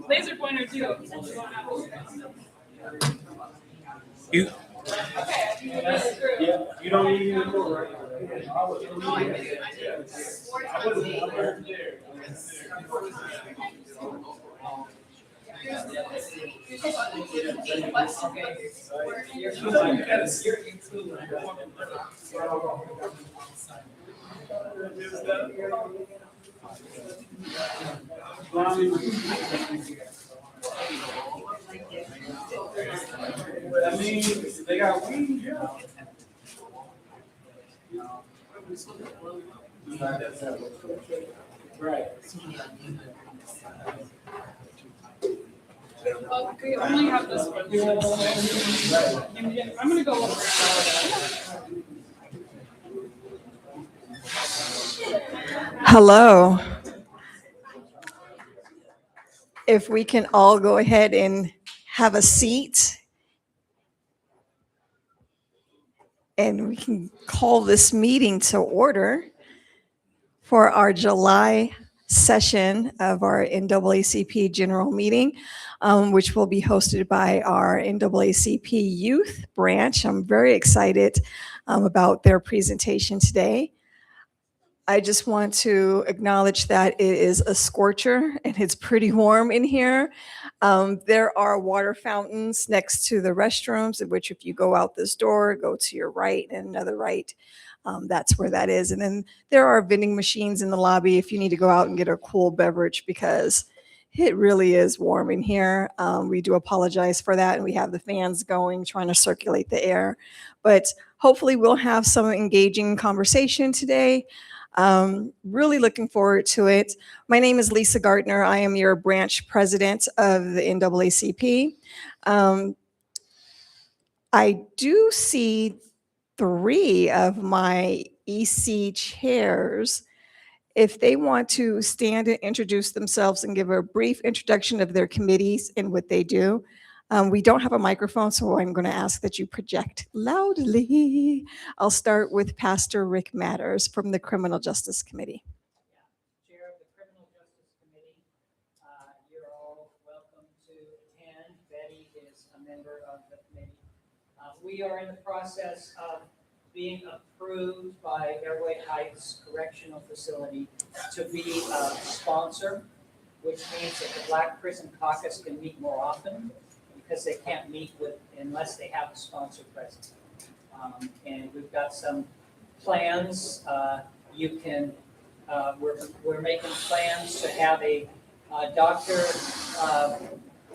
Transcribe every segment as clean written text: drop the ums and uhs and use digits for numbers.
Laser pointer too. You You don't need any more, right? That means they got weed, yeah. Right. Okay, I only have this one. I'm gonna go over. Hello. If we can all go ahead and have a seat, and we can call this meeting to order for our July session of our NAACP General Meeting, which will be hosted by our NAACP Youth Branch. I'm very excited about their presentation today. I just want to acknowledge that it is a scorcher and it's pretty warm in here. There are water fountains next to the restrooms, in which if you go out this door, go to your right and another right, that's where that is. And then there are vending machines in the lobby if you need to go out and get a cool beverage, because it really is warm in here. We do apologize for that, and we have the fans going, trying to circulate the air. But hopefully we'll have some engaging conversation today. Really looking forward to it. My name is Lisa Gardner. I am your branch president of the NAACP. I do see 3 of my EC chairs. If they want to stand and introduce themselves and give a brief introduction of their committees and what they do. We don't have a microphone, so I'm going to ask that you project loudly. I'll start with Pastor Rick Matters from the Criminal Justice Committee. Chair of the Criminal Justice Committee, you're all welcome to attend. Betty is a member of the committee. We are in the process of being approved by Airway Heights Correctional Facility to be a sponsor, which means that the Black Prison Caucus can meet more often, because they can't meet with unless they have a sponsor present. And we've got some plans. We're making plans to have a Dr.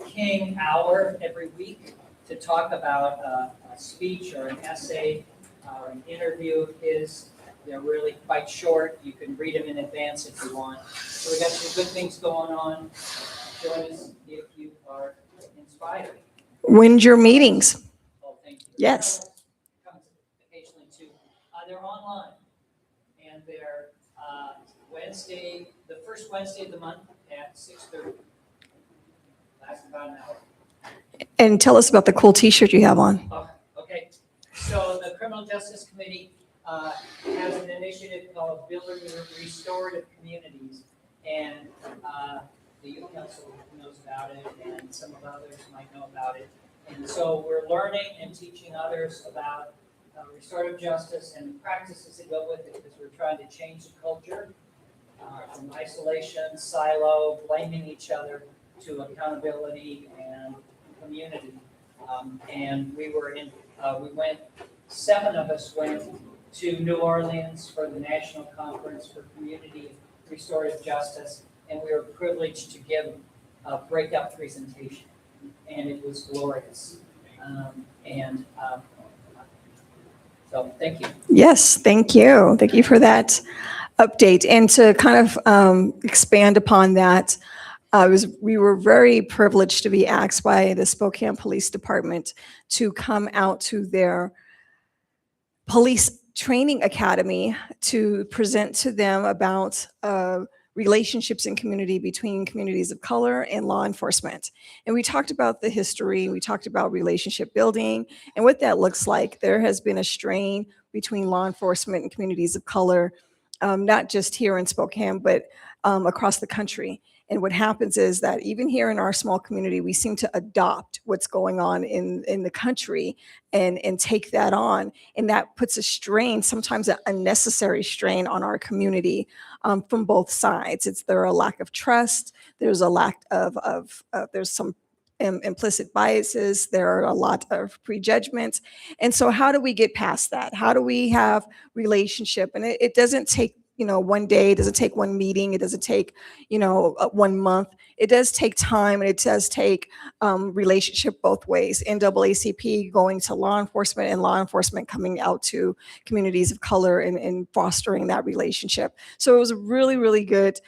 King hour every week to talk about a speech or an essay or an interview of his. They're really quite short. You can read them in advance if you want. So we got some good things going on. Join us if you are inspired. When's your meetings? Oh, thank you. Yes. Comes occasionally too. They're online, and they're Wednesday, the first Wednesday of the month at 6:30. Lasts about an hour. And tell us about the cool T-shirt you have on. Oh, okay. So the Criminal Justice Committee has an initiative called Building Restorative Communities, and the Youth Council knows about it, and some of others might know about it. And so we're learning and teaching others about restorative justice and the practices that go with it, because we're trying to change the culture from isolation, silo, blaming each other, to accountability and community. And we went, 7 of us went to New Orleans for the National Conference for Community Restorative Justice, and we were privileged to give a breakout presentation, and it was glorious. So thank you. Yes, thank you. Thank you for that update. And to kind of expand upon that, we were very privileged to be asked by the Spokane Police Department to come out to their police training academy to present to them about relationships in community between communities of color and law enforcement. And we talked about the history, we talked about relationship building and what that looks like. There has been a strain between law enforcement and communities of color, not just here in Spokane, but across the country. And what happens is that even here in our small community, we seem to adopt what's going on in the country and take that on. And that puts a strain, sometimes an unnecessary strain on our community from both sides. There a lack of trust, there's a lack of there's some implicit biases, there are a lot of prejudgments. And so how do we get past that? How do we have relationship? And it doesn't take one day, it doesn't take one meeting, it doesn't take, 1 month. It does take time, and it does take relationship both ways. NAACP going to law enforcement and law enforcement coming out to communities of color and fostering that relationship. So it was a really, really good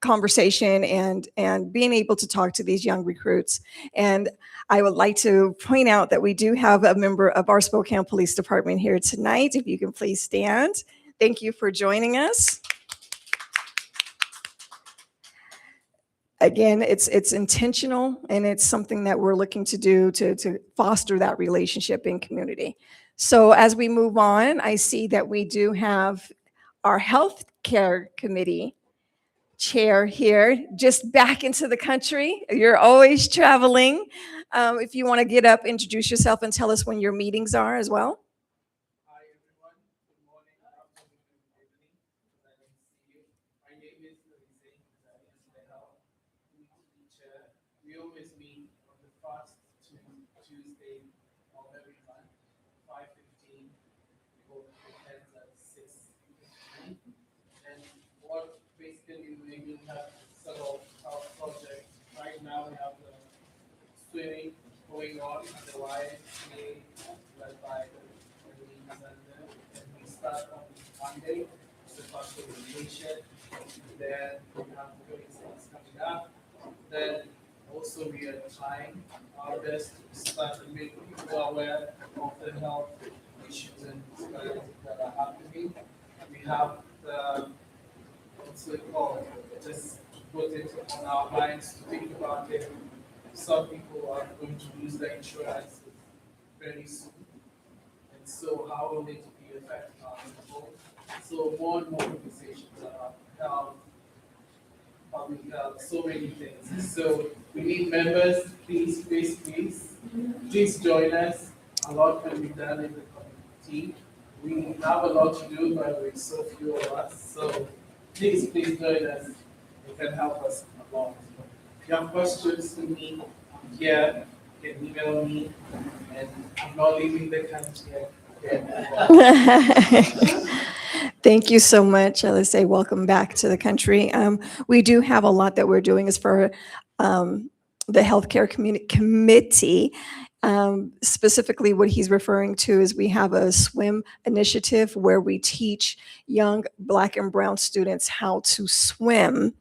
conversation and being able to talk to these young recruits. And I would like to point out that we do have a member of our Spokane Police Department here tonight. If you can please stand. Thank you for joining us. Again, it's intentional, and it's something that we're looking to do to foster that relationship in community. So as we move on, I see that we do have our healthcare committee chair here, just back into the country. You're always traveling. If you want to get up, introduce yourself, and tell us when your meetings are as well. Hi everyone, good morning, afternoon, and evening. I can see you. My name is Lucy. I am the health committee chair. We always meet on the first Tuesday of every month, 5:15. We hold ends at 6:15. And what basically we have sort of our project. Right now we have the swimming going on at the YMCA led by and we start on Monday, the first orientation. Then we have the things coming up. Then also we are trying our best to start to make people aware of the health issues and disparities that are happening. We have the what's it called? Just put it on our minds to think about it. Some people are going to lose their insurance very soon. And so how will it be affecting our people? So more and more conversations about health, public health, so many things. So we need members, please join us. A lot can be done in the community. We have a lot to do, but we're so few of us. So please join us. You can help us a lot. If you have questions to me, I'm here. You can email me, and I'm not leaving the country again. Thank you so much. Let's say welcome back to the country. We do have a lot that we're doing as for the healthcare committee. Specifically, what he's referring to is we have a swim initiative where we teach young Black and Brown students how to swim.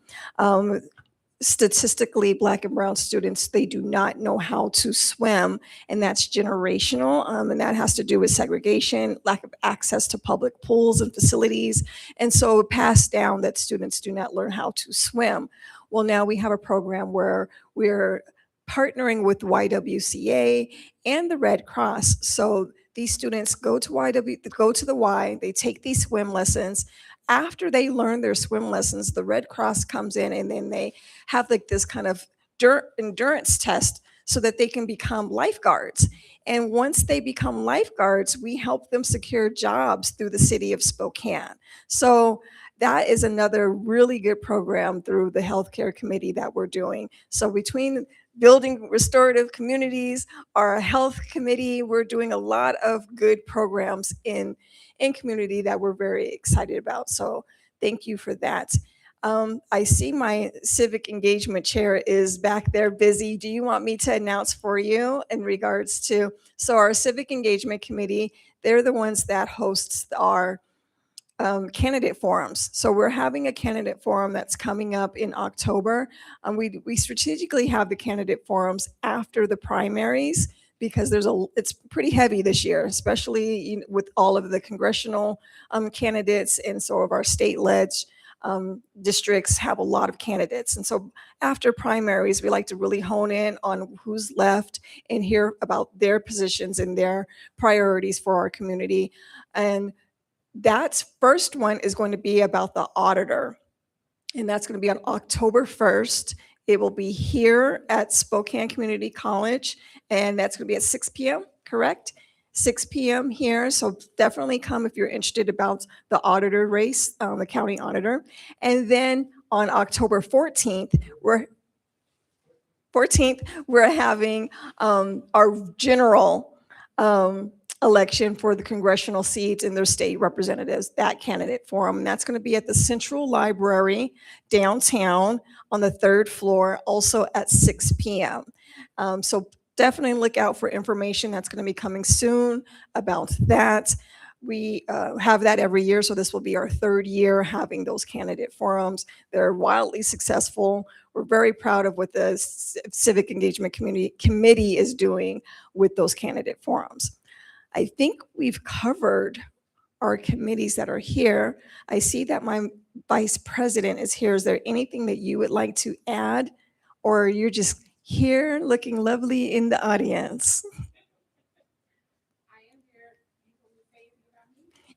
Statistically, Black and Brown students, they do not know how to swim, and that's generational, and that has to do with segregation, lack of access to public pools and facilities, and so passed down that students do not learn how to swim. Well, now we have a program where we're partnering with YWCA and the Red Cross. So these students go to the Y, they take these swim lessons. After they learn their swim lessons, the Red Cross comes in and then they have like this kind of endurance test so that they can become lifeguards. And once they become lifeguards, we help them secure jobs through the city of Spokane. So that is another really good program through the healthcare committee that we're doing. So between building restorative communities, our health committee, we're doing a lot of good programs in community that we're very excited about. So thank you for that. I see my civic engagement chair is back there busy. Do you want me to announce for you in regards to, so our civic engagement committee, they're the ones that hosts our candidate forums. So we're having a candidate forum that's coming up in October. We strategically have the candidate forums after the primaries because it's pretty heavy this year, especially with all of the congressional candidates, and so of our state-led districts have a lot of candidates. And so after primaries, we like to really hone in on who's left and hear about their positions and their priorities for our community. And that first one is going to be about the auditor, and that's going to be on October 1st. It will be here at Spokane Community College, and that's going to be at 6 p.m., correct? 6 p.m. here, so definitely come if you're interested about the auditor race, the county auditor. And then on October 14th, we're having our general election for the congressional seats and their state representatives, that candidate forum. And that's going to be at the Central Library downtown on the 3rd floor, also at 6 p.m. So definitely look out for information that's going to be coming soon about that. We have that every year, so this will be our 3rd year having those candidate forums. They're wildly successful. We're very proud of what the Civic Engagement Committee is doing with those candidate forums. I think we've covered our committees that are here. I see that my vice president is here. Is there anything that you would like to add, or you're just here looking lovely in the audience?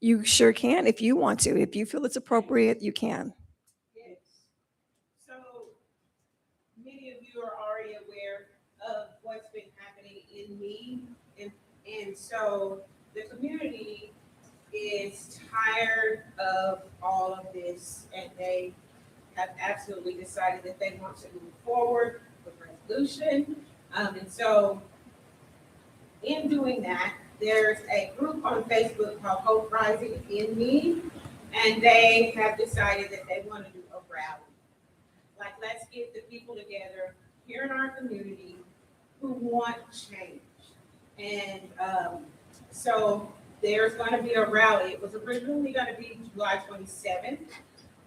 You sure can if you want to. If you feel it's appropriate, you can. Yes. So many of you are already aware of what's been happening in me. And so the community is tired of all of this, and they have absolutely decided that they want to move forward with resolution. And so in doing that, there's a group on Facebook called Hope Rising in Me, and they have decided that they want to do a rally. Like, let's get the people together here in our community who want change. And so there's going to be a rally. It was originally going to be July 27th,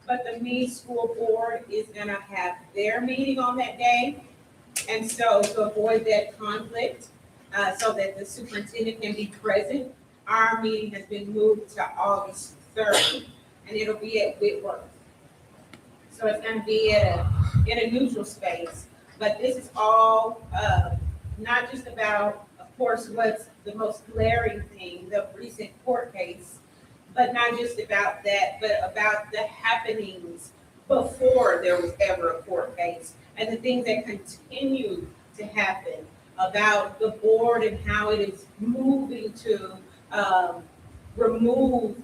but the Meade School Board is going to have their meeting on that day. And so to avoid that conflict, so that the superintendent can be present, our meeting has been moved to August 3rd, and it'll be at Whitworth. So it's going to be in a neutral space. But this is all not just about, of course, what's the most glaring thing, the recent court case, but not just about that, but about the happenings before there was ever a court case and the things that continue to happen about the board and how it is moving to remove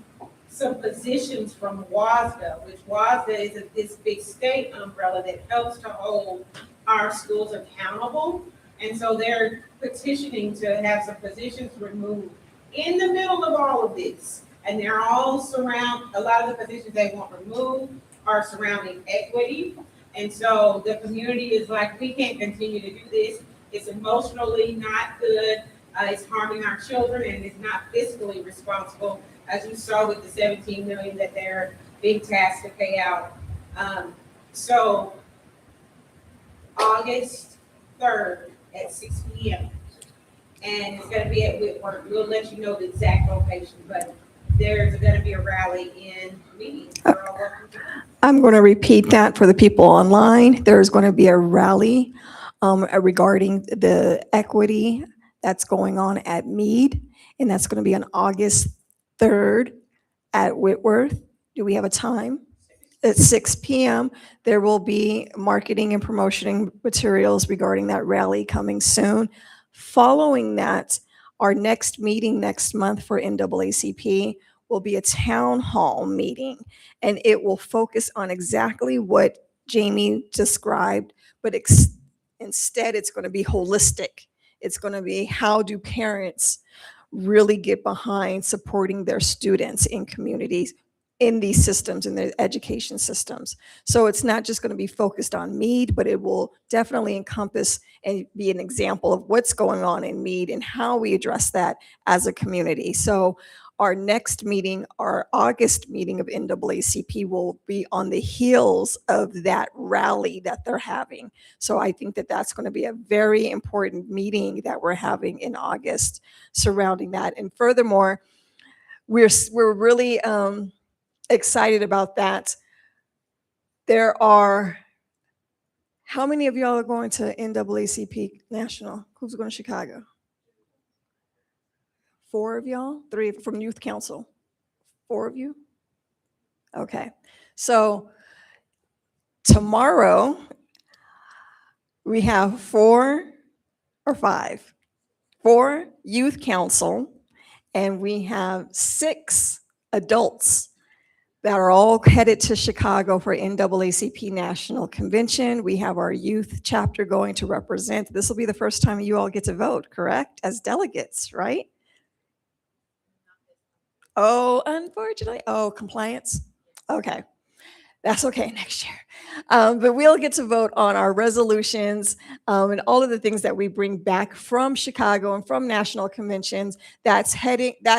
some positions from WASDA, which WASDA is this big state umbrella that helps to hold our schools accountable. And so they're petitioning to have some positions removed in the middle of all of this. And they're all a lot of the positions they want removed are surrounding equity. And so the community is like, we can't continue to do this. It's emotionally not good. It's harming our children, and it's not fiscally responsible, as you saw with the $17 million that they're being tasked to pay out. So August 3rd at 6 p.m. and it's going to be at Whitworth. We'll let you know the exact location, but there's going to be a rally in Meade. I'm going to repeat that for the people online. There's going to be a rally regarding the equity that's going on at Meade, and that's going to be on August 3rd at Whitworth. Do we have a time? At 6 p.m. There will be marketing and promoting materials regarding that rally coming soon. Following that, our next meeting next month for NAACP will be a town hall meeting, and it will focus on exactly what Jamie described, but instead it's going to be holistic. It's going to be, how do parents really get behind supporting their students in communities, in these systems, in their education systems. So it's not just going to be focused on Meade, but it will definitely encompass and be an example of what's going on in Meade and how we address that as a community. So our next meeting, our August meeting of NAACP, will be on the heels of that rally that they're having. So I think that that's going to be a very important meeting that we're having in August surrounding that. And furthermore, we're really excited about that. There are, how many of y'all are going to NAACP National? Who's going to Chicago? 4 of y'all? 3 from Youth Council? 4 of you? Okay. So tomorrow we have 4 or 5, 4 Youth Council, and we have 6 adults that are all headed to Chicago for NAACP National Convention. We have our youth chapter going to represent. This will be the first time you all get to vote, correct? As delegates, right? Oh, unfortunately. Oh, compliance? Okay. That's okay next year. But we'll get to vote on our resolutions and all of the things that we bring back from Chicago and from national conventions that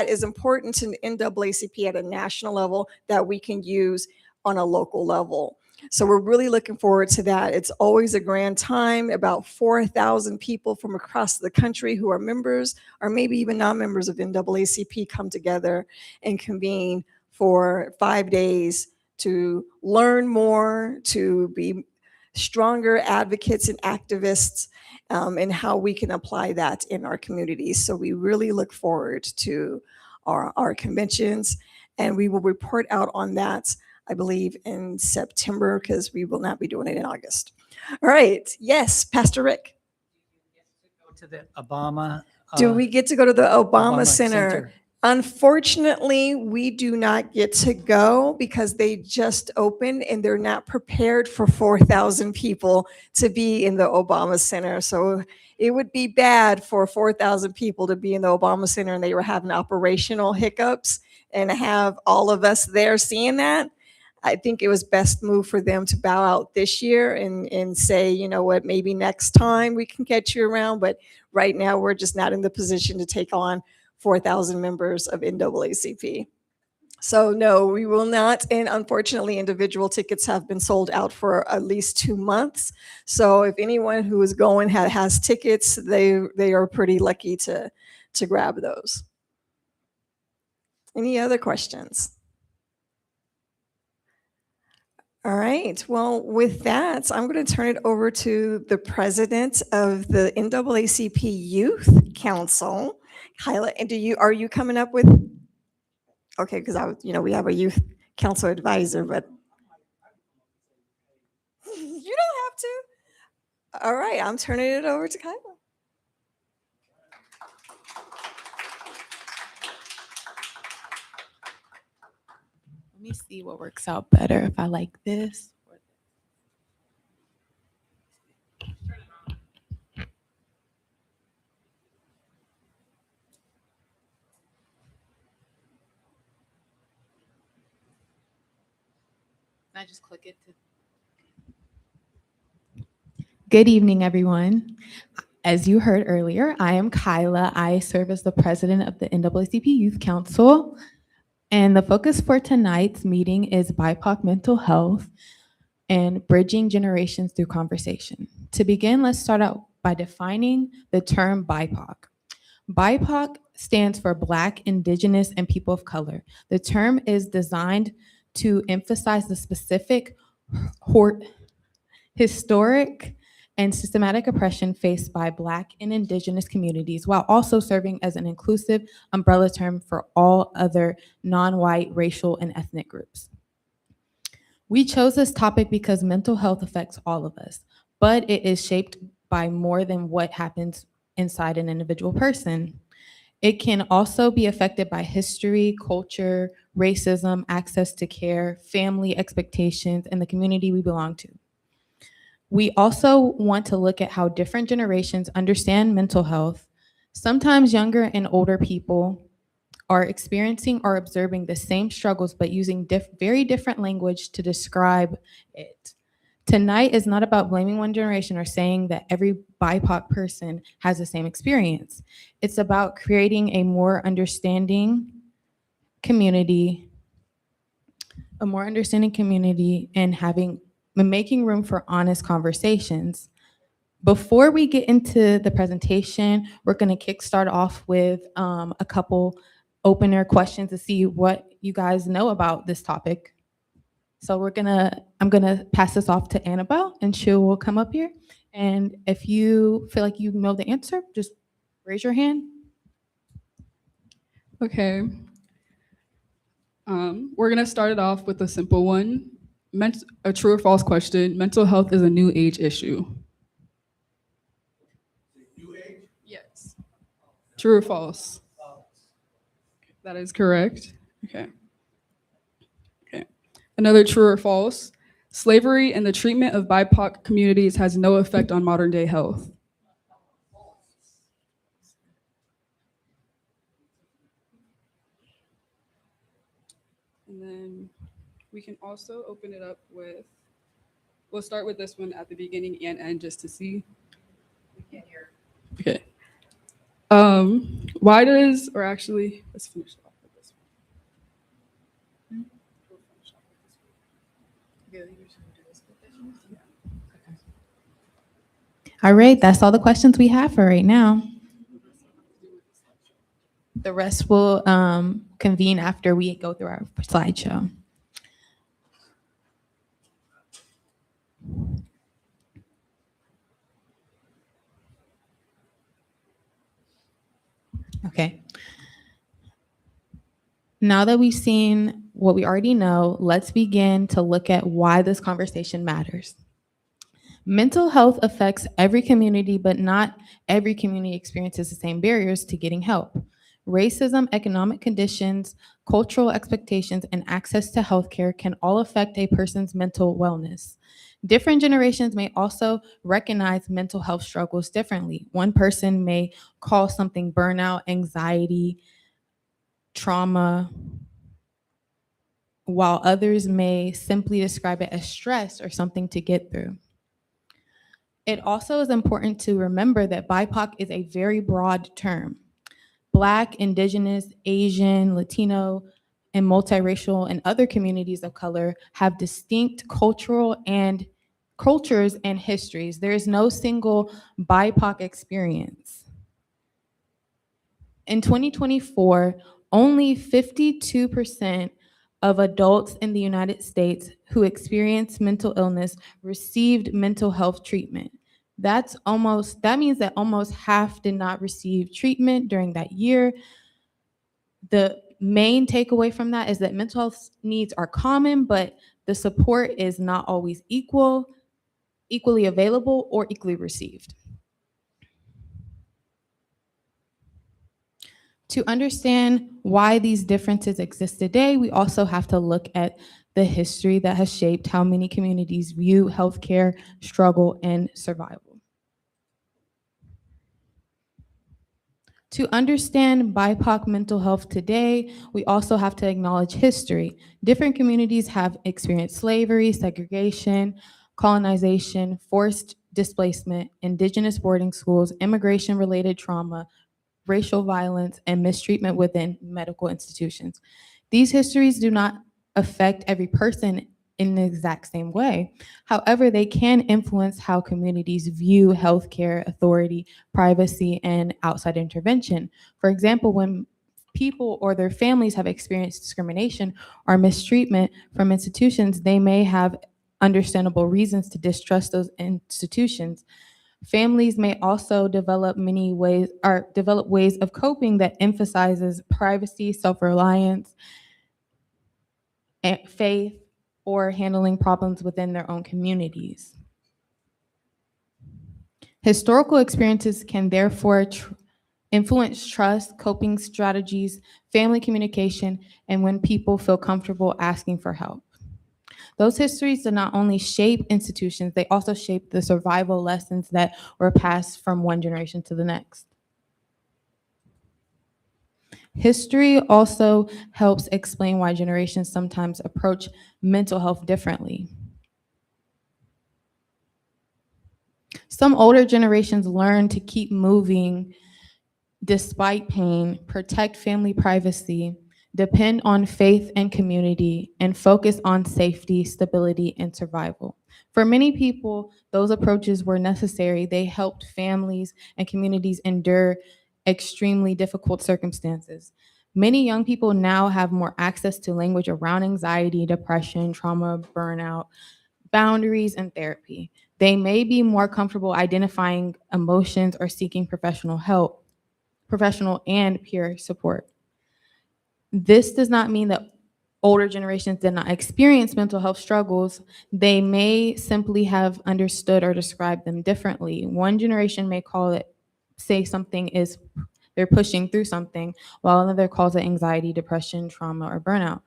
is important to NAACP at a national level that we can use on a local level. So we're really looking forward to that. It's always a grand time. About 4,000 people from across the country who are members or maybe even non-members of NAACP come together and convene for 5 days to learn more, to be stronger advocates and activists, and how we can apply that in our communities. So we really look forward to our conventions, and we will report out on that, I believe, in September, because we will not be doing it in August. All right. Yes, Pastor Rick. Go to the Obama. Do we get to go to the Obama Center? Unfortunately, we do not get to go because they just opened and they're not prepared for 4,000 people to be in the Obama Center. So it would be bad for 4,000 people to be in the Obama Center and they were having operational hiccups and have all of us there seeing that. I think it was best move for them to bow out this year and say, you know what, maybe next time we can get you around. But right now we're just not in the position to take on 4,000 members of NAACP. So no, we will not. And unfortunately, individual tickets have been sold out for at least 2 months. So if anyone who is going has tickets, they are pretty lucky to grab those. Any other questions? All right. Well, with that, I'm going to turn it over to the president of the NAACP Youth Council, Kyla. And are you coming up with? Okay, because we have a youth council advisor, but you don't have to. All right, I'm turning it over to Kyla. Let me see what works out better, if I like this. I just click it to. Good evening, everyone. As you heard earlier, I am Kyla. I serve as the president of the NAACP Youth Council. And the focus for tonight's meeting is BIPOC mental health and bridging generations through conversation. To begin, let's start out by defining the term BIPOC. BIPOC stands for Black, Indigenous, and People of Color. The term is designed to emphasize the specific historic and systematic oppression faced by Black and Indigenous communities, while also serving as an inclusive umbrella term for all other non-white racial and ethnic groups. We chose this topic because mental health affects all of us, but it is shaped by more than what happens inside an individual person. It can also be affected by history, culture, racism, access to care, family expectations, and the community we belong to. We also want to look at how different generations understand mental health. Sometimes younger and older people are experiencing or observing the same struggles, but using very different language to describe it. Tonight is not about blaming one generation or saying that every BIPOC person has the same experience. It's about creating a more understanding community, and making room for honest conversations. Before we get into the presentation, we're going to kickstart off with a couple opener questions to see what you guys know about this topic. So I'm gonna pass this off to Annabelle, and she will come up here. And if you feel like you know the answer, just raise your hand. Okay. We're gonna start it off with a simple one. A true or false question. Mental health is a new age issue. New age? Yes. True or false? That is correct. Okay. Okay. Another true or false. Slavery and the treatment of BIPOC communities has no effect on modern day health. And then we can also open it up with, we'll start with this one at the beginning and end just to see. We can't hear. Okay. Why does, or actually, let's finish off with this one. We'll finish off with this one. Yeah, you're just gonna do this with this one? Yeah. All right, that's all the questions we have for right now. The rest will convene after we go through our slideshow. Okay. Now that we've seen what we already know, let's begin to look at why this conversation matters. Mental health affects every community, but not every community experiences the same barriers to getting help. Racism, economic conditions, cultural expectations, and access to healthcare can all affect a person's mental wellness. Different generations may also recognize mental health struggles differently. One person may call something burnout, anxiety, trauma, while others may simply describe it as stress or something to get through. It also is important to remember that BIPOC is a very broad term. Black, Indigenous, Asian, Latino, and multiracial and other communities of color have distinct cultures and histories. There is no single BIPOC experience. In 2024, only 52% of adults in the United States who experienced mental illness received mental health treatment. That means that almost half did not receive treatment during that year. The main takeaway from that is that mental health needs are common, but the support is not always equally available, or equally received. To understand why these differences exist today, we also have to look at the history that has shaped how many communities view healthcare, struggle, and survival. To understand BIPOC mental health today, we also have to acknowledge history. Different communities have experienced slavery, segregation, colonization, forced displacement, indigenous boarding schools, immigration-related trauma, racial violence, and mistreatment within medical institutions. These histories do not affect every person in the exact same way. However, they can influence how communities view healthcare, authority, privacy, and outside intervention. For example, when people or their families have experienced discrimination or mistreatment from institutions, they may have understandable reasons to distrust those institutions. Families may also develop ways of coping that emphasizes privacy, self-reliance, and faith, or handling problems within their own communities. Historical experiences can therefore influence trust, coping strategies, family communication, and when people feel comfortable asking for help. Those histories did not only shape institutions, they also shaped the survival lessons that were passed from one generation to the next. History also helps explain why generations sometimes approach mental health differently. Some older generations learn to keep moving despite pain, protect family privacy, depend on faith and community, and focus on safety, stability, and survival. For many people, those approaches were necessary. They helped families and communities endure extremely difficult circumstances. Many young people now have more access to language around anxiety, depression, trauma, burnout, boundaries, and therapy. They may be more comfortable identifying emotions or seeking professional help, professional and peer support. This does not mean that older generations did not experience mental health struggles. They may simply have understood or described them differently. One generation may call it, say something is, they're pushing through something, while another calls it anxiety, depression, trauma, or burnout.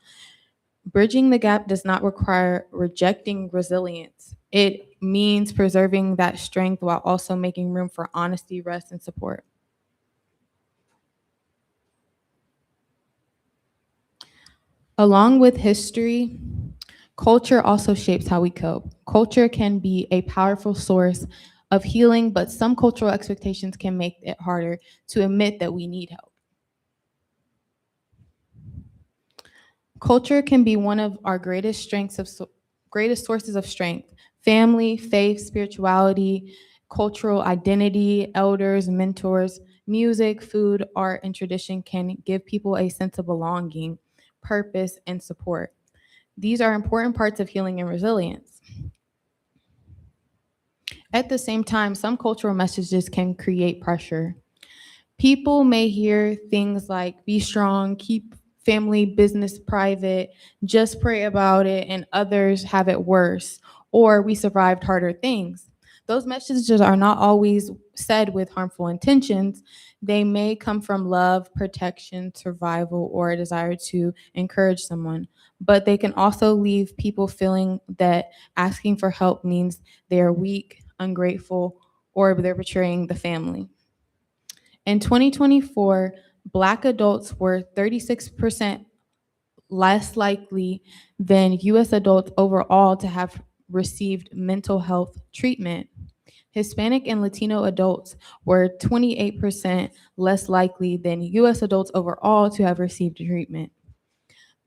Bridging the gap does not require rejecting resilience. It means preserving that strength while also making room for honesty, rest, and support. Along with history, culture also shapes how we cope. Culture can be a powerful source of healing, but some cultural expectations can make it harder to admit that we need help. Culture can be one of our greatest sources of strength. Family, faith, spirituality, cultural identity, elders, mentors, music, food, art, and tradition can give people a sense of belonging, purpose, and support. These are important parts of healing and resilience. At the same time, some cultural messages can create pressure. People may hear things like, be strong, keep family business private, just pray about it, and others have it worse, or we survived harder things. Those messages are not always said with harmful intentions. They may come from love, protection, survival, or a desire to encourage someone. But they can also leave people feeling that asking for help means they are weak, ungrateful, or they're betraying the family. In 2024, Black adults were 36% less likely than US adults overall to have received mental health treatment. Hispanic and Latino adults were 28% less likely than US adults overall to have received treatment.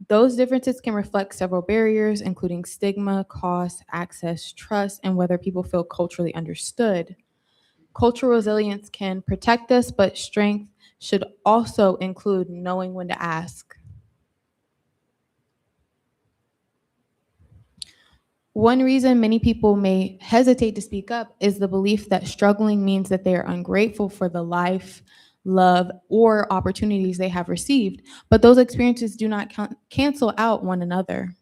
Those differences can reflect several barriers, including stigma, cost, access, trust, and whether people feel culturally understood. Cultural resilience can protect us, but strength should also include knowing when to ask. One reason many people may hesitate to speak up is the belief that struggling means that they are ungrateful for the life, love, or opportunities they have received, but those experiences do not cancel out one another.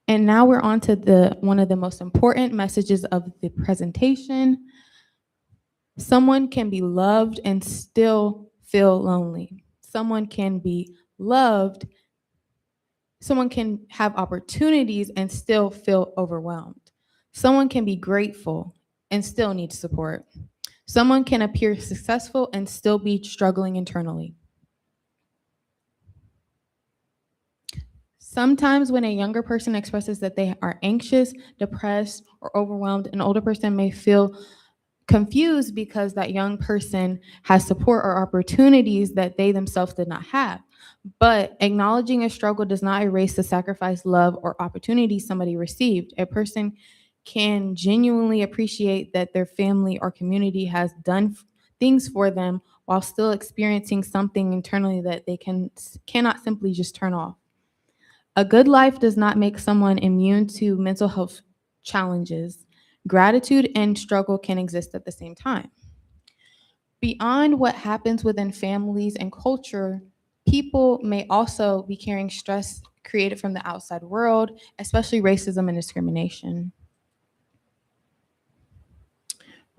And now we're on to one of the most important messages of the presentation. Someone can be loved and still feel lonely. Someone can be loved. Someone can have opportunities and still feel overwhelmed. Someone can be grateful and still need support. Someone can appear successful and still be struggling internally. Sometimes when a younger person expresses that they are anxious, depressed, or overwhelmed, an older person may feel confused because that young person has support or opportunities that they themselves did not have. But acknowledging a struggle does not erase the sacrifice, love, or opportunity somebody received. A person can genuinely appreciate that their family or community has done things for them while still experiencing something internally that they cannot simply just turn off. A good life does not make someone immune to mental health challenges. Gratitude and struggle can exist at the same time. Beyond what happens within families and culture, people may also be carrying stress created from the outside world, especially racism and discrimination.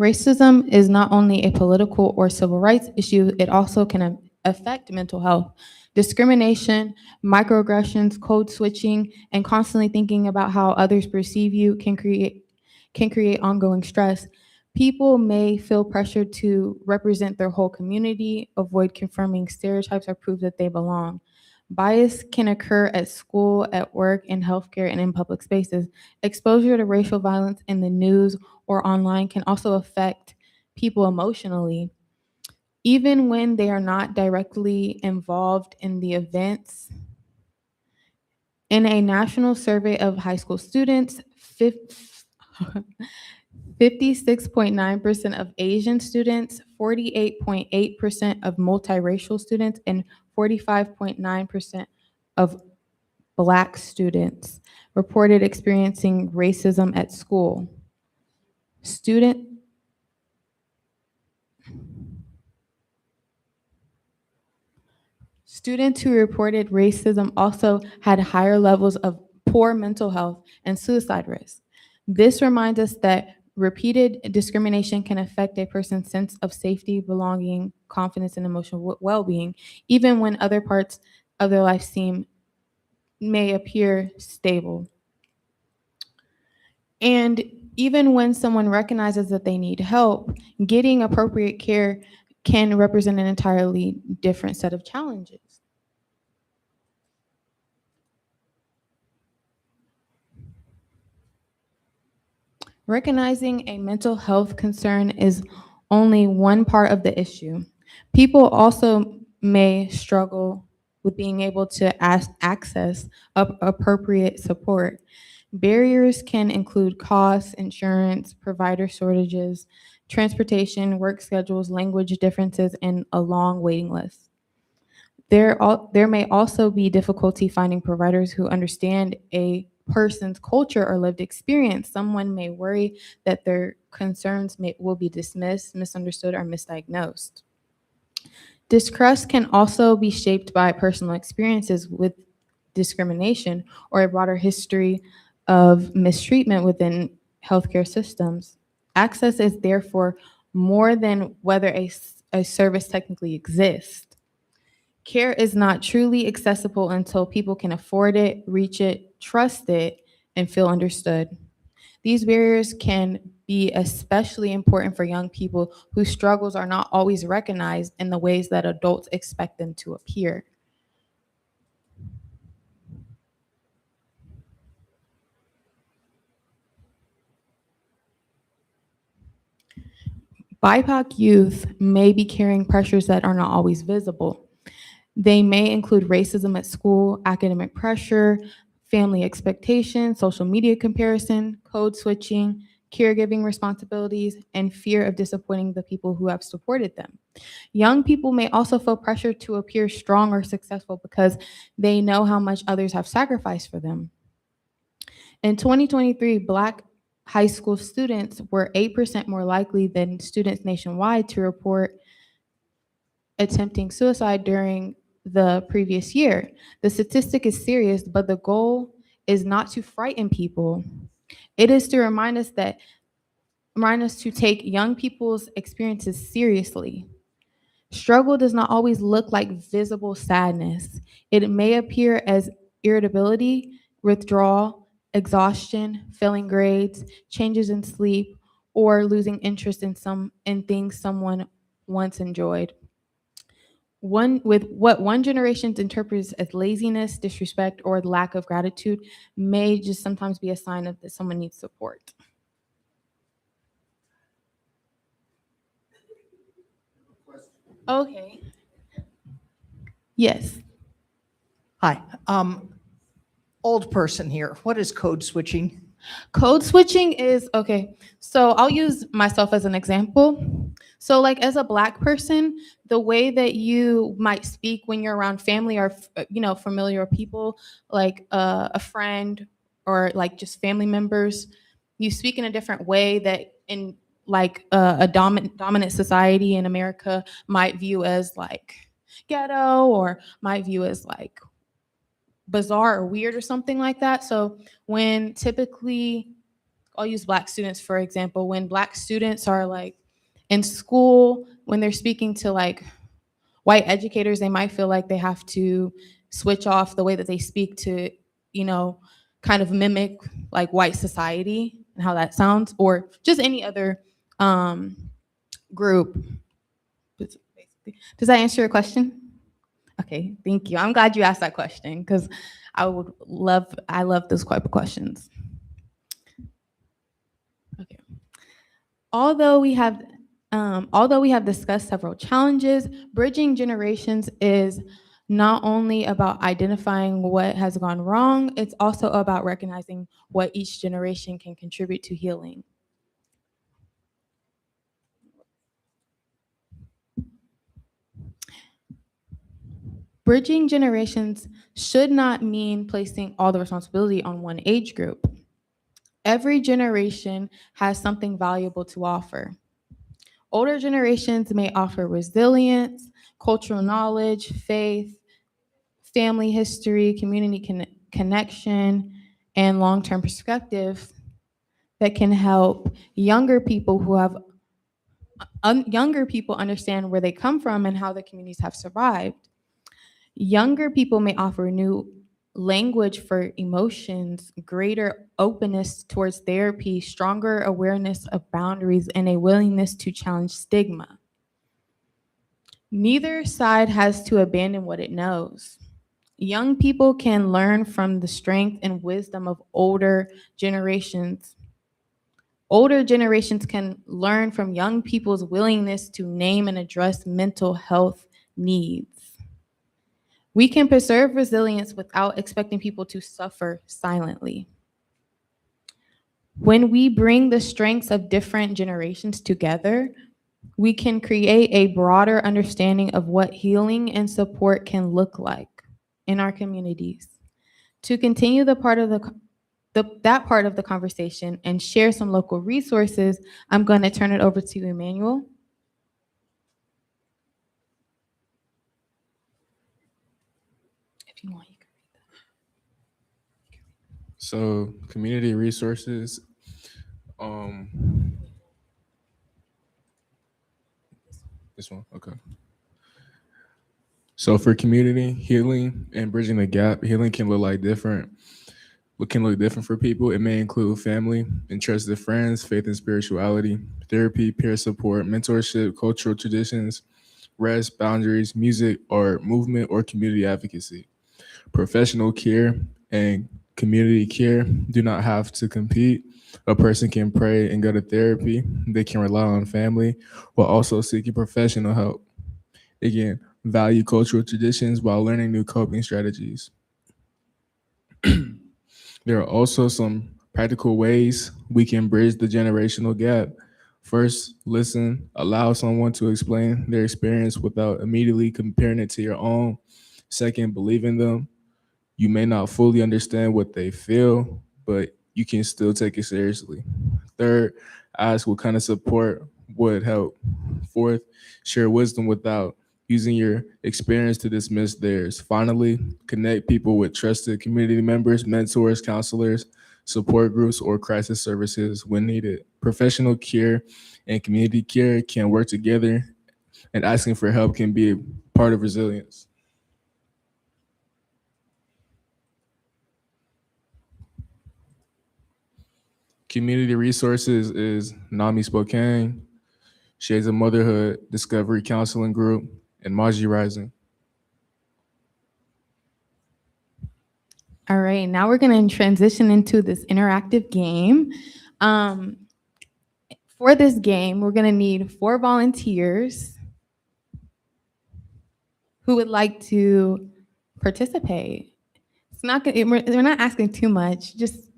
Racism is not only a political or civil rights issue, it also can affect mental health. Discrimination, microaggressions, code switching, and constantly thinking about how others perceive you can create ongoing stress. People may feel pressured to represent their whole community, avoid confirming stereotypes, or prove that they belong. Bias can occur at school, at work, in healthcare, and in public spaces. Exposure to racial violence in the news or online can also affect people emotionally. Even when they are not directly involved in the events. In a national survey of high school students, 56.9% of Asian students, 48.8% of multiracial students, and 45.9% of Black students reported experiencing racism at school. Students who reported racism also had higher levels of poor mental health and suicide risk. This reminds us that repeated discrimination can affect a person's sense of safety, belonging, confidence, and emotional well-being, even when other parts of their life may appear stable. And even when someone recognizes that they need help, getting appropriate care can represent an entirely different set of challenges. Recognizing a mental health concern is only one part of the issue. People also may struggle with being able to access appropriate support. Barriers can include costs, insurance, provider shortages, transportation, work schedules, language differences, and a long waiting list. There may also be difficulty finding providers who understand a person's culture or lived experience. Someone may worry that their concerns will be dismissed, misunderstood, or misdiagnosed. Distrust can also be shaped by personal experiences with discrimination or a broader history of mistreatment within healthcare systems. Access is therefore more than whether a service technically exists. Care is not truly accessible until people can afford it, reach it, trust it, and feel understood. These barriers can be especially important for young people whose struggles are not always recognized in the ways that adults expect them to appear. BIPOC youth may be carrying pressures that are not always visible. They may include racism at school, academic pressure, family expectations, social media comparison, code switching, caregiving responsibilities, and fear of disappointing the people who have supported them. Young people may also feel pressure to appear strong or successful because they know how much others have sacrificed for them. In 2023, Black high school students were 8% more likely than students nationwide to report attempting suicide during the previous year. The statistic is serious, but the goal is not to frighten people. It is to remind us to take young people's experiences seriously. Struggle does not always look like visible sadness. It may appear as irritability, withdrawal, exhaustion, failing grades, changes in sleep, or losing interest in things someone once enjoyed. What one generation interprets as laziness, disrespect, or lack of gratitude may just sometimes be a sign of that someone needs support. Okay. Yes. Hi, old person here. What is code switching? Code switching is okay. So I'll use myself as an example. So, like, as a Black person, the way that you might speak when you're around family or familiar people, like a friend or like just family members, you speak in a different way that in like a dominant society in America might view as like ghetto or might view as like bizarre or weird or something like that. So when typically I'll use Black students, for example. When Black students are like in school, when they're speaking to like white educators, they might feel like they have to switch off the way that they speak to, you know, kind of mimic like white society and how that sounds, or just any other group. Does that answer your question? Okay, thank you. I'm glad you asked that question because I love those type of questions. Okay. Although we have discussed several challenges, bridging generations is not only about identifying what has gone wrong, it's also about recognizing what each generation can contribute to healing. Bridging generations should not mean placing all the responsibility on one age group. Every generation has something valuable to offer. Older generations may offer resilience, cultural knowledge, faith, family history, community connection, and long-term perspective that can help younger people understand where they come from and how the communities have survived. Younger people may offer new language for emotions, greater openness towards therapy, stronger awareness of boundaries, and a willingness to challenge stigma. Neither side has to abandon what it knows. Young people can learn from the strength and wisdom of older generations. Older generations can learn from young people's willingness to name and address mental health needs. We can preserve resilience without expecting people to suffer silently. When we bring the strengths of different generations together, we can create a broader understanding of what healing and support can look like in our communities. To continue that part of the conversation and share some local resources, I'm going to turn it over to Emmanuel. If you want, you can read that. So community resources, this one, okay. So for community healing and bridging the gap, healing can look different for people. It may include family and trusted friends, faith and spirituality, therapy, peer support, mentorship, cultural traditions, rest, boundaries, music, art, movement, or community advocacy. Professional care and community care do not have to compete. A person can pray and go to therapy. They can rely on family while also seeking professional help. Again, value cultural traditions while learning new coping strategies. There are also some practical ways we can bridge the generational gap. First, listen, allow someone to explain their experience without immediately comparing it to your own. Second, believe in them. You may not fully understand what they feel, but you can still take it seriously. Third, ask what kind of support would help. Fourth, share wisdom without using your experience to dismiss theirs. Finally, connect people with trusted community members, mentors, counselors, support groups, or crisis services when needed. Professional care and community care can work together, and asking for help can be a part of resilience. Community resources is NAMI Spokane, Shades of Motherhood, Discovery Counseling Group, and Maji Rising. All right, now we're going to transition into this interactive game. For this game, we're going to need 4 volunteers who would like to participate. It's not gonna, we're not asking too much. Just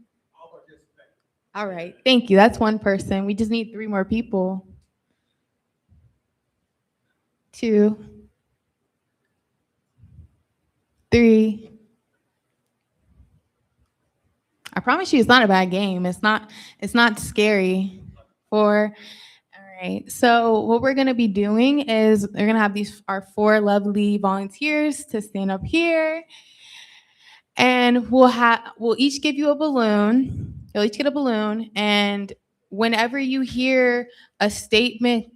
all right. Thank you. That's 1 person. We just need 3 more people. 2, 3. I promise you, it's not a bad game. It's not scary. 4. All right. So what we're gonna be doing is we're gonna have our 4 lovely volunteers to stand up here, and we'll each give you a balloon. You'll each get a balloon, and whenever you hear a statement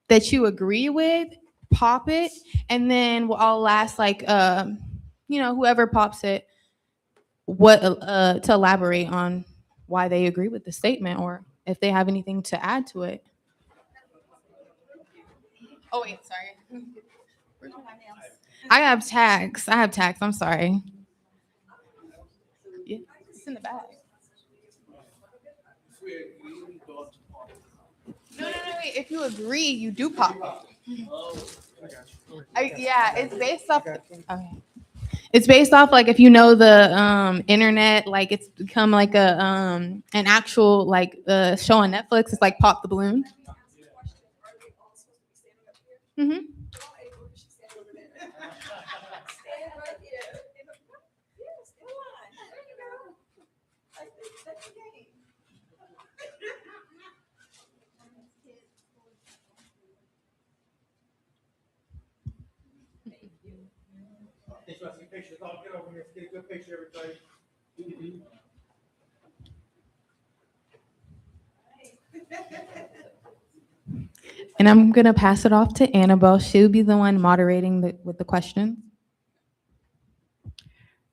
that you agree with, pop it, and then we'll all ask whoever pops it, what to elaborate on why they agree with the statement or if they have anything to add to it. Oh wait, sorry. I have tags. I'm sorry. Yeah, it's in the bag. No, wait. If you agree, you do pop it. Yeah, it's based off. Okay. It's based off like if you know the internet, like it's become like a an actual like show on Netflix. It's like Pop the Balloon. Mm-hmm. Pictures. I'll get over here. Get a good picture, everybody. And I'm gonna pass it off to Annabelle. She'll be the one moderating with the question.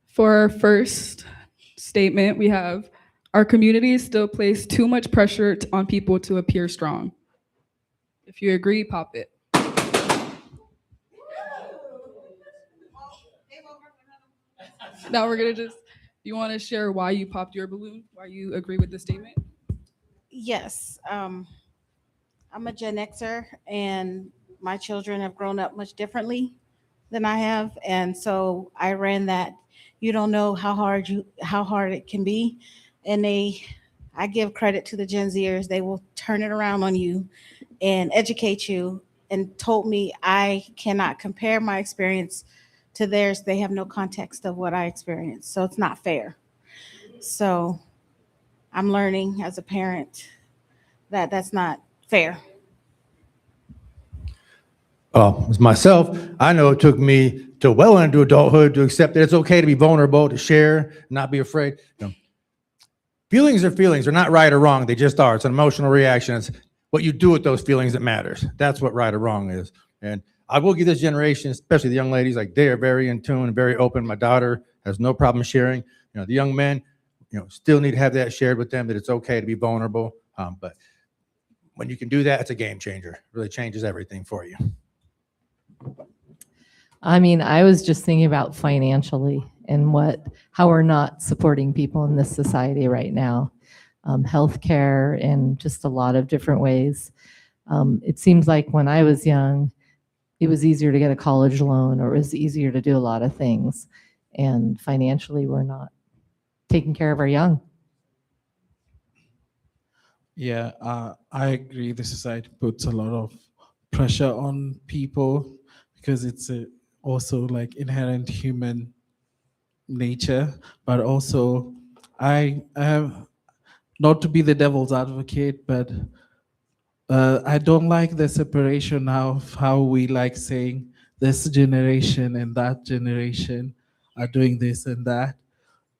For our first statement, we have, our communities still place too much pressure on people to appear strong. If you agree, pop it. Now we're gonna you wanna share why you popped your balloon, why you agree with the statement? Yes, I'm a Gen Xer, and my children have grown up much differently than I have, and so I ran that. You don't know how hard it can be, and I give credit to the Gen Zers. They will turn it around on you and educate you. And told me I cannot compare my experience to theirs. They have no context of what I experienced, so it's not fair. So I'm learning as a parent that that's not fair. As myself, I know it took me to well into adulthood to accept that it's okay to be vulnerable, to share, not be afraid. Feelings are feelings. They're not right or wrong. They just are. It's an emotional reaction. It's what you do with those feelings that matters. That's what right or wrong is. And I will give this generation, especially the young ladies, like they are very in tune and very open. My daughter has no problem sharing. The young men, still need to have that shared with them, that it's okay to be vulnerable. But when you can do that, it's a game changer. It really changes everything for you. I mean, I was just thinking about financially and how we're not supporting people in this society right now. Healthcare and just a lot of different ways. It seems like when I was young, it was easier to get a college loan, or it was easier to do a lot of things. And financially, we're not taking care of our young. Yeah, I agree. The society puts a lot of pressure on people because it's also like inherent human nature. But also, I have, not to be the devil's advocate, but I don't like the separation now of how we like saying this generation and that generation are doing this and that.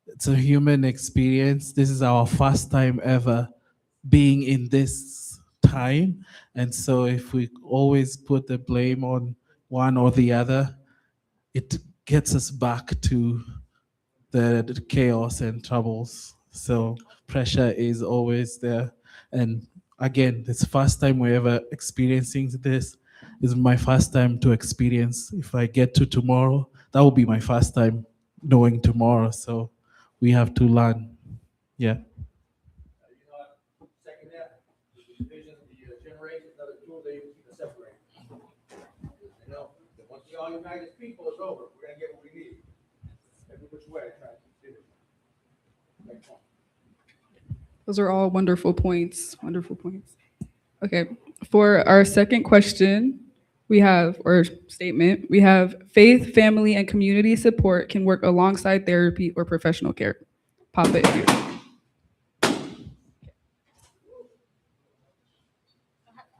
It's a human experience. This is our first time ever being in this time. And so if we always put the blame on one or the other, it gets us back to the chaos and troubles. So pressure is always there. And again, it's the first time we're ever experiencing this. This is my first time to experience. If I get to tomorrow, that will be my first time knowing tomorrow. So we have to learn. Yeah. Second that, the division of the generations, another tool they keep us separated. Once we all unite as people, it's over. We're gonna get what we need. Every which way, try to keep it. Those are all wonderful points. Wonderful points. Okay, for our second question, or statement, we have faith, family, and community support can work alongside therapy or professional care. Pop it here.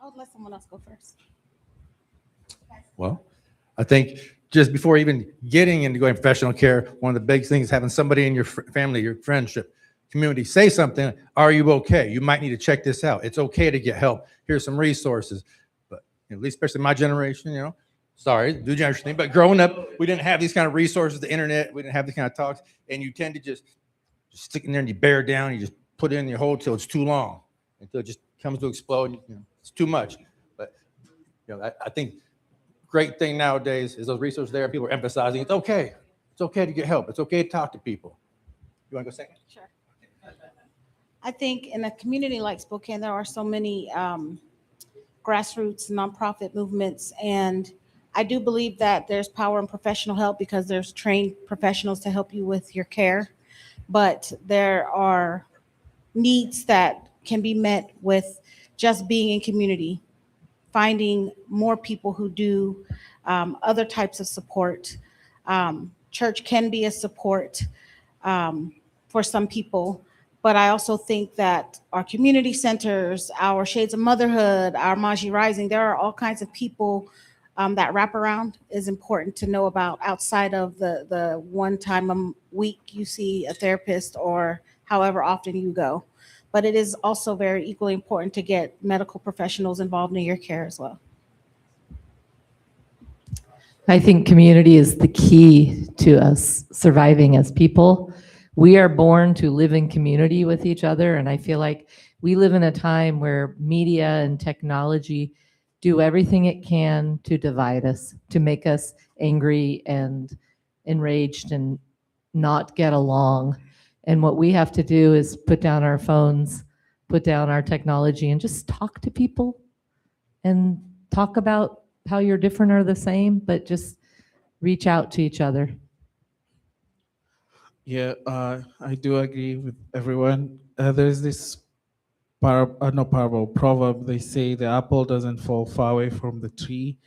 I'll let someone else go first. Well, I think just before even getting into going professional care, one of the big things is having somebody in your family, your friendship, community say something, are you okay? You might need to check this out. It's okay to get help. Here's some resources. But at least, especially my generation, sorry, do generation thing, but growing up, we didn't have these kind of resources, the internet, we didn't have these kind of talks, and you tend to just stick in there and you bear down, you just put it in your hole till it's too long, until it just comes to explode. It's too much. But I think great thing nowadays is those resources there. People are emphasizing it's okay to get help. It's okay to talk to people. You want to go second? Sure. I think in a community like Spokane, there are so many grassroots nonprofit movements, and I do believe that there's power in professional help because there's trained professionals to help you with your care, but there are needs that can be met with just being in community, finding more people who do other types of support. Church can be a support for some people, but I also think that our community centers, our Shades of Motherhood, our Maji Rising, there are all kinds of people that wraparound is important to know about outside of the one time a week you see a therapist or however often you go. But it is also very equally important to get medical professionals involved in your care as well. I think community is the key to us surviving as people. We are born to live in community with each other, and I feel like we live in a time where media and technology do everything it can to divide us, to make us angry and enraged and not get along. And what we have to do is put down our phones, put down our technology, and just talk to people and talk about how you're different or the same, but just reach out to each other. Yeah, I do agree with everyone. There's this proverb. They say the apple doesn't fall far away from the tree.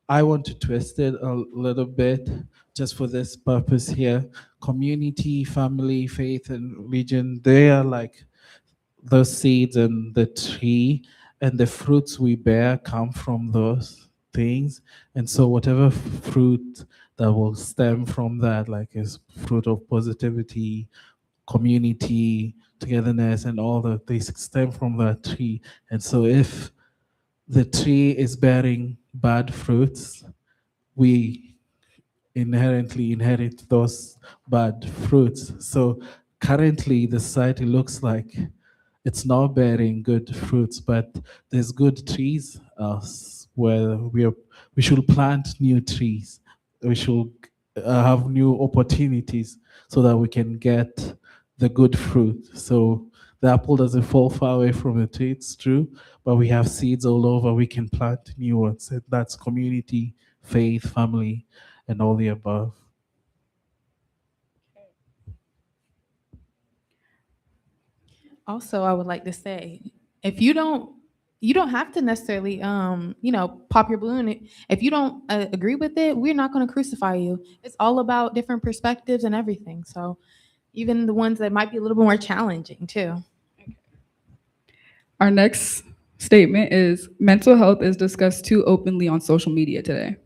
I want to twist it a little bit just for this purpose here. Community, family, faith, and religion, they are like the seeds in the tree, and the fruits we bear come from those things. And so whatever fruit that will stem from that, like is fruit of positivity, community, togetherness, and all that, they stem from that tree. And so if the tree is bearing bad fruits, we inherently inherit those bad fruits. So currently the society looks like it's not bearing good fruits, but there's good trees where we should plant new trees. We should have new opportunities so that we can get the good fruit. So the apple doesn't fall far away from the tree, it's true, but we have seeds all over. We can plant new ones. And that's community, faith, family, and all the above. Also, I would like to say, if you don't have to necessarily, pop your balloon. If you don't agree with it, we're not going to crucify you. It's all about different perspectives and everything. So even the ones that might be a little bit more challenging too. Our next statement is mental health is discussed too openly on social media today.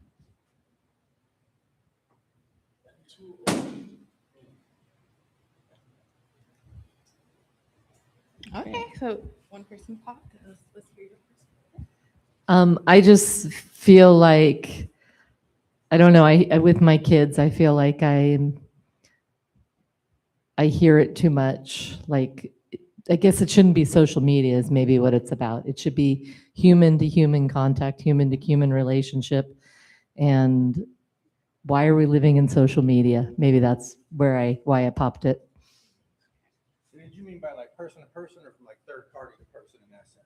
Okay, so one person popped. Let's hear your person. I just feel like, I don't know, I with my kids, I feel like I hear it too much. Like, I guess it shouldn't be social media is maybe what it's about. It should be human to human contact, human to human relationship. And why are we living in social media? Maybe that's why I popped it. Did you mean by like person to person or from like third party to person in that sense?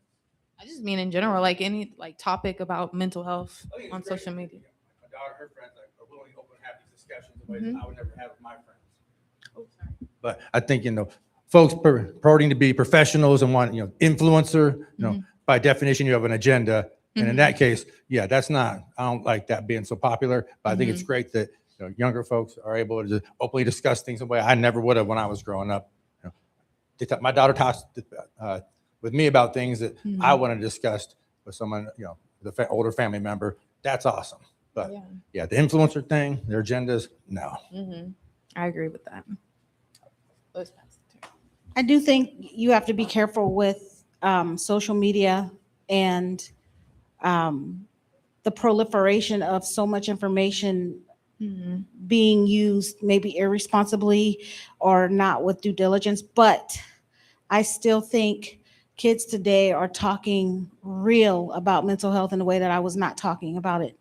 I just mean in general, like any topic about mental health on Great. social media. My daughter, her friends are willing to open and have these discussions in ways that I would never have with my friends. But I think, folks purporting to be professionals and want, influencer, by definition, you have an agenda. And in that case, yeah, I don't like that being so popular, but I think it's great that younger folks are able to openly discuss things in a way I never would have when I was growing up. My daughter talks with me about things that I want to discuss with someone, the older family member. That's awesome. But yeah, the influencer thing, their agendas, no. I agree with that. Let's pass it to I do think you have to be careful with social media and the proliferation of so much information being used maybe irresponsibly or not with due diligence. But I still think kids today are talking real about mental health in a way that I was not talking about it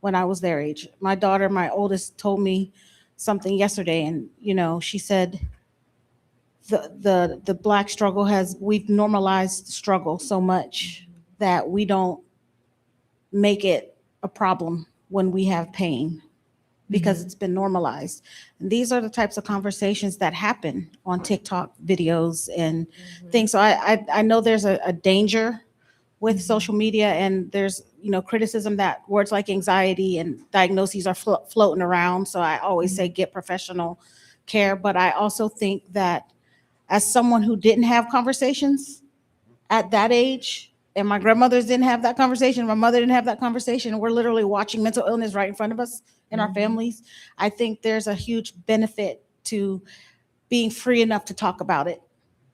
when I was their age. My daughter, my oldest, told me something yesterday, and she said the Black struggle we've normalized struggle so much that we don't make it a problem when we have pain because it's been normalized. And these are the types of conversations that happen on TikTok videos and things. So I know there's a danger with social media, and there's criticism that words like anxiety and diagnoses are floating around. So I always say get professional care. But I also think that as someone who didn't have conversations at that age, and my grandmothers didn't have that conversation, my mother didn't have that conversation, and we're literally watching mental illness right in front of us in our families, I think there's a huge benefit to being free enough to talk about it,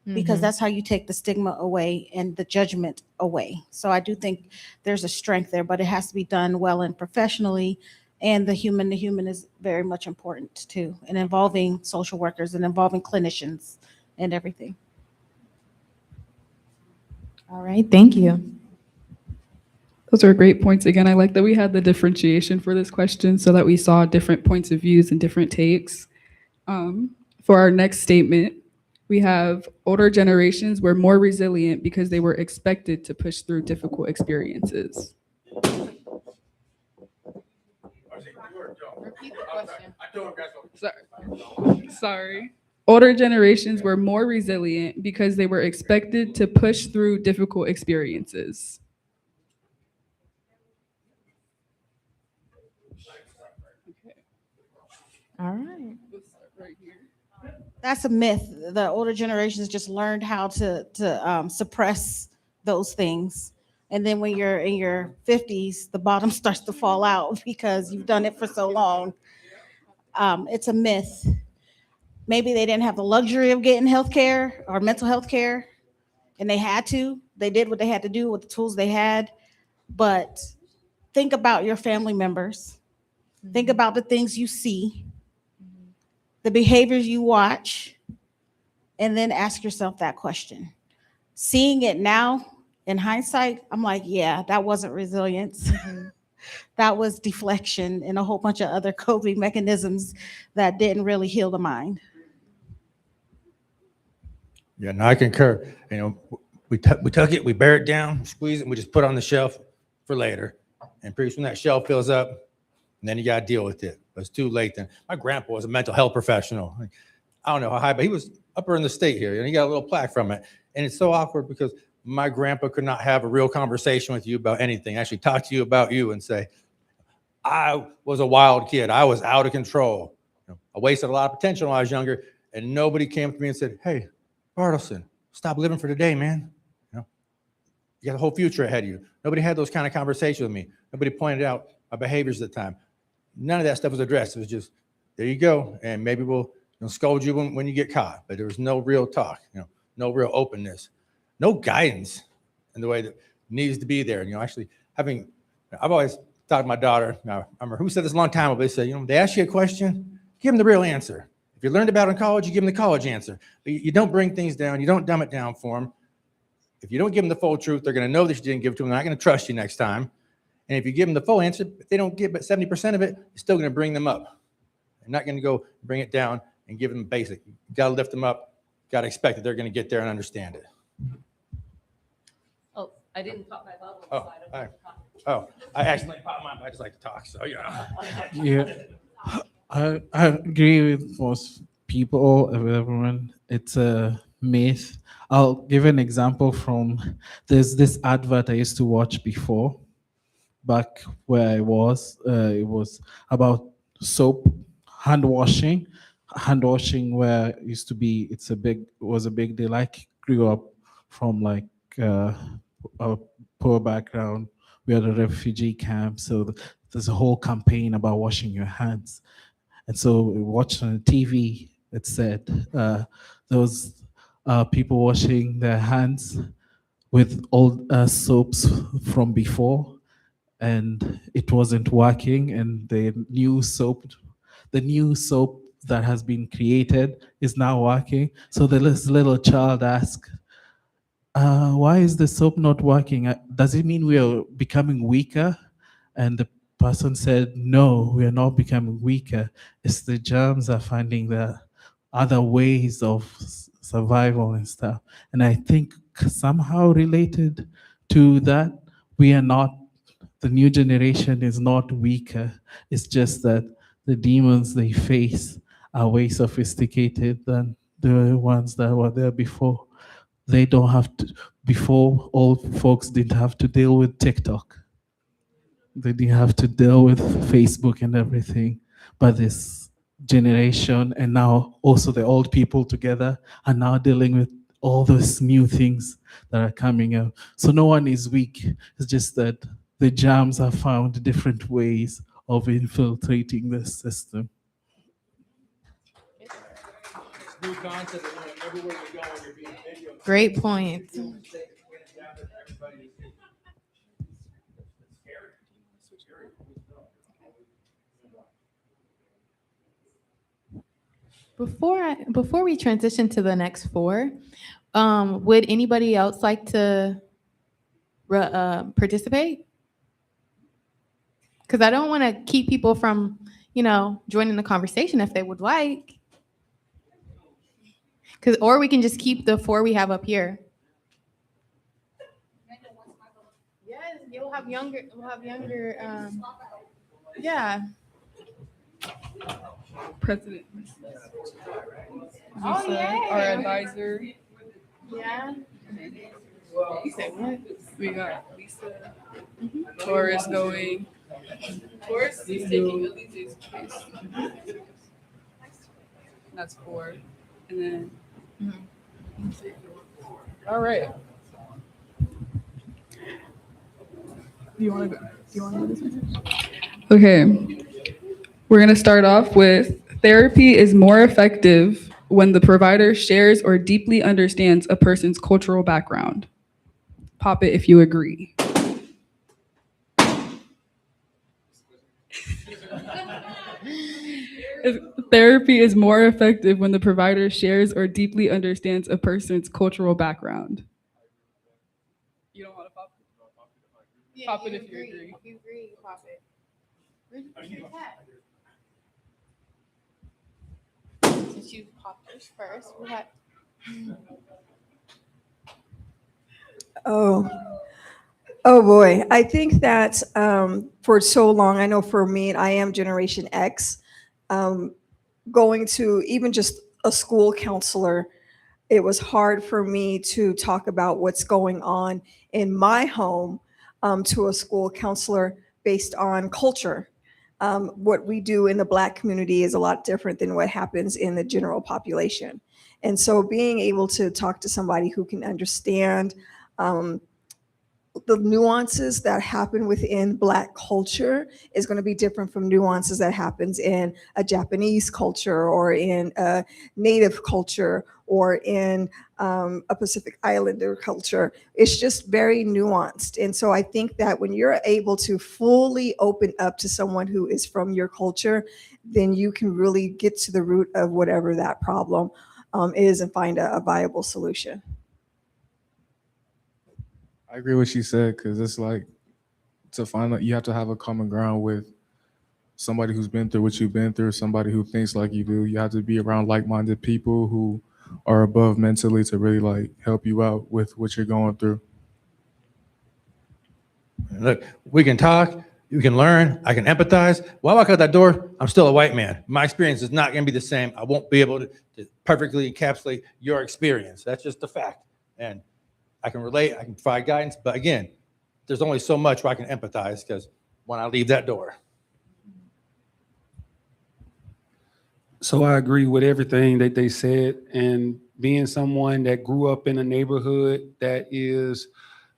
because that's how you take the stigma away and the judgment away. So I do think there's a strength there, but it has to be done well and professionally. And the human to human is very much important too, and involving social workers and involving clinicians and everything. All right, thank you. Those are great points. Again, I like that we had the differentiation for this question so that we saw different points of views and different takes. For our next statement, we have older generations were more resilient because they were expected to push through difficult experiences. Sorry. Older generations were more resilient because they were expected to push through difficult experiences. All right. That's a myth. The older generations just learned how to suppress those things. And then when you're in your 50s, the bottom starts to fall out because you've done it for so long. It's a myth. Maybe they didn't have the luxury of getting health care or mental health care, and they had to. They did what they had to do with the tools they had. But think about your family members. Think about the things you see, the behaviors you watch, and then ask yourself that question. Seeing it now in hindsight, I'm like, yeah, that wasn't resilience. That was deflection and a whole bunch of other coping mechanisms that didn't really heal the mind. Yeah, no, I concur. We tuck it, we bear it down, squeeze it, and we just put it on the shelf for later. And pretty soon that shelf fills up, and then you got to deal with it. But it's too late then. My grandpa was a mental health professional. I don't know how high, but he was upper in the state here, and he got a little plaque from it. And it's so awkward because my grandpa could not have a real conversation with you about anything, actually talk to you about you and say, I was a wild kid. I was out of control. I wasted a lot of potential when I was younger, and nobody came up to me and said, hey, Bartleson, stop living for today, man. You got a whole future ahead of you. Nobody had those kind of conversations with me. Nobody pointed out my behaviors at the time. None of that stuff was addressed. It was just, there you go, and maybe we'll scold you when you get caught. But there was no real talk, no real openness, no guidance in the way that needs to be there. Actually I've always taught my daughter, now, I remember who said this a long time ago, they said, they ask you a question, give them the real answer. If you learned about it in college, you give them the college answer. But you don't bring things down. You don't dumb it down for them. If you don't give them the full truth, they're going to know that you didn't give it to them. They're not going to trust you next time. And if you give them the full answer, if they don't get but 70% of it, it's still going to bring them up. You're not going to go bring it down and give them basic. You got to lift them up. Got to expect that they're going to get there and understand it. Oh, I didn't pop my bubble. Oh, So I don't all right. I accidentally popped mine, but I just like to talk. So, yeah. Yeah, I agree with most people, everyone. It's a myth. I'll give an example from there's this advert I used to watch before, back where I was. It was about soap, hand washing where it used to be. It was a big deal. I grew up from like a poor background. We had a refugee camp, so there's a whole campaign about washing your hands. And so we watched on TV. It said there was people washing their hands with old soaps from before, and it wasn't working. And the new soap that has been created is now working. So this little child asked, why is the soap not working? Does it mean we are becoming weaker? And the person said, no, we are not becoming weaker. It's the germs are finding the other ways of survival and stuff. And I think somehow related to that, we are not, the new generation is not weaker. It's just that the demons they face are way sophisticated than the ones that were there before. They don't have to, before old folks didn't have to deal with TikTok. They didn't have to deal with Facebook and everything. But this generation and now also the old people together are now dealing with all those new things that are coming up. So no one is weak. It's just that the germs have found different ways of infiltrating the system. Great point. Before we transition to the next four, would anybody else like to participate? Because I don't want to keep people from, joining the conversation if they would like. Or we can just keep the four we have up here. Yes, we'll have younger. Yeah. President. Oh, Lisa, yeah. our advisor. Yeah. You said what? We got Lisa. Taurus going. Taurus is taking Elise's place. That's 4. And then. All right. Do you want to go this way? Okay. We're going to start off with therapy is more effective when the provider shares or deeply understands a person's cultural background. Pop it if you agree. Therapy is more effective when the provider shares or deeply understands a person's cultural background. You don't want to pop it? Yeah, Pop it if you agree. If you agree, pop it. Where's your hat? Since you popped yours first, we had. Oh boy. I think that for so long, I know for me, I am Generation X, going to even just a school counselor, it was hard for me to talk about what's going on in my home to a school counselor based on culture. What we do in the Black community is a lot different than what happens in the general population. And so being able to talk to somebody who can understand the nuances that happen within Black culture is going to be different from nuances that happens in a Japanese culture or in a Native culture or in a Pacific Islander culture. It's just very nuanced. And so I think that when you're able to fully open up to someone who is from your culture, then you can really get to the root of whatever that problem is and find a viable solution. I agree with what she said, because it's like, to find out, you have to have a common ground with somebody who's been through what you've been through, somebody who thinks like you do. You have to be around like-minded people who are above mentally to really like help you out with what you're going through. Look, we can talk, you can learn, I can empathize. When I walk out that door, I'm still a white man. My experience is not going to be the same. I won't be able to perfectly encapsulate your experience. That's just a fact. And I can relate, I can provide guidance, but again, there's only so much where I can empathize, because when I leave that door. So I agree with everything that they said, and being someone that grew up in a neighborhood that is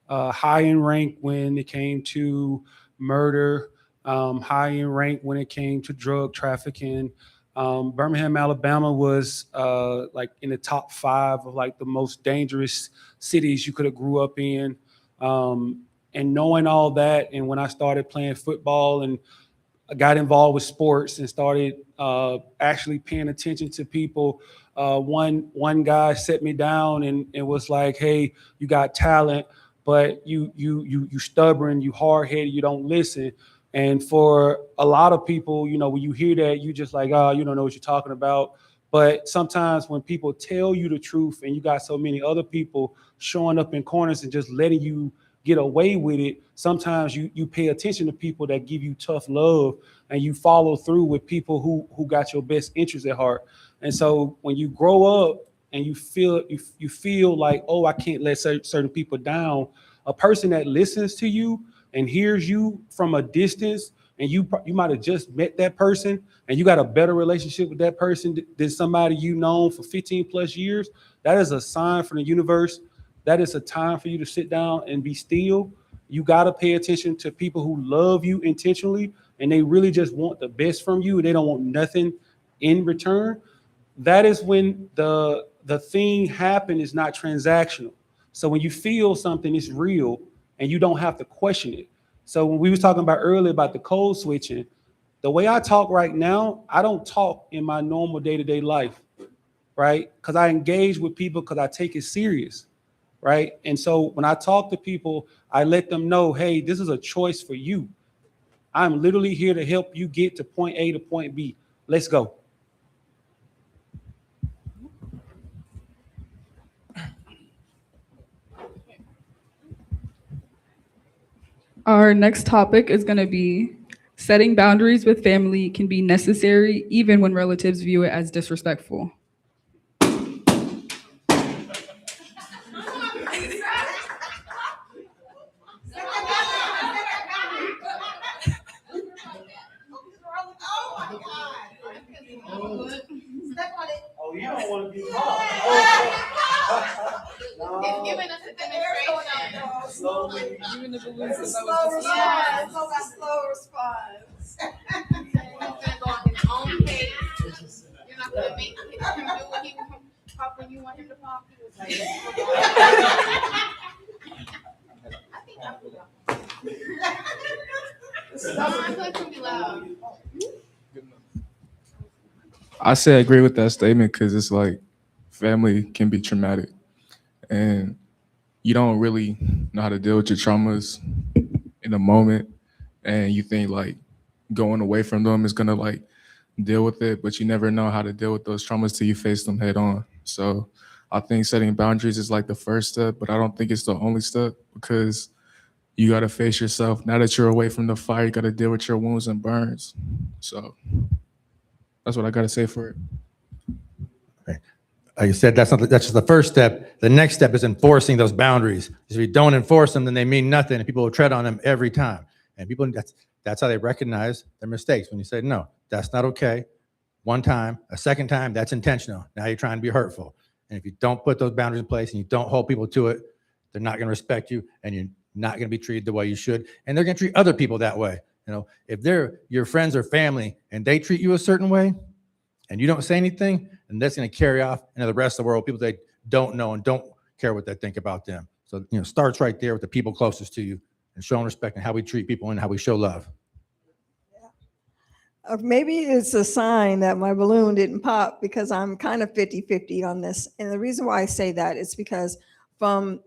high in rank when it came to murder, high in rank when it came to drug trafficking, Birmingham, Alabama was like in the top 5 of like the most dangerous cities you could have grew up in. And knowing all that, and when I started playing football and I got involved with sports and started actually paying attention to people, one guy set me down and was like, "Hey, you got talent, but you stubborn, you hard headed, you don't listen." And for a lot of people, you know, when you hear that, you just like, "Oh, you don't know what you're talking about." But sometimes when people tell you the truth, and you got so many other people showing up in corners and just letting you get away with it, sometimes you pay attention to people that give you tough love, and you follow through with people who got your best interests at heart. And so when you grow up and you feel like, oh, I can't let certain people down, a person that listens to you and hears you from a distance, and you might have just met that person and you got a better relationship with that person than somebody you known for 15 plus years, that is a sign from the universe. That is a time for you to sit down and be still. You got to pay attention to people who love you intentionally, and they really just want the best from you. They don't want nothing in return. That is when the thing happen is not transactional. So when you feel something, it's real, and you don't have to question it. So when we was talking about earlier about the code switching, the way I talk right now, I don't talk in my normal day-to-day life, right? Because I engage with people because I take it serious. Right. And so when I talk to people, I let them know, hey, this is a choice for you. I'm literally here to help you get to point A to point B. Let's go. Our next topic is going to be setting boundaries with family can be necessary even when relatives view it as disrespectful. Oh, you don't want to be It's giving us a demonstration. Even the balloons, that was Slow just- response, slow response. He's gonna go on his own pace. You're not gonna make him do what he pop when you want him to pop. I think I'm loud. No, I feel like it's gonna be loud. I say I agree with that statement because it's like family can be traumatic, and you don't really know how to deal with your traumas in the moment, and you think like going away from them is gonna like deal with it, but you never know how to deal with those traumas till you face them head on. So I think setting boundaries is like the first step, but I don't think it's the only step because you gotta face yourself. Now that you're away from the fire, you gotta deal with your wounds and burns. So that's what I gotta say for it. Like you said, that's just the first step. The next step is enforcing those boundaries. If you don't enforce them, then they mean nothing, and people will tread on them every time. And people, that's how they recognize their mistakes. When you say, no, that's not okay. One time, a second time, that's intentional. Now you're trying to be hurtful. And if you don't put those boundaries in place and you don't hold people to it, they're not going to respect you, and you're not going to be treated the way you should. And they're going to treat other people that way. You know, if they're your friends or family and they treat you a certain way and you don't say anything, and that's going to carry off into the rest of the world, people they don't know and don't care what they think about them. So, you know, starts right there with the people closest to you and showing respect and how we treat people and how we show love. Maybe it's a sign that my balloon didn't pop because I'm kind of 50-50 on this. And the reason why I say that is because from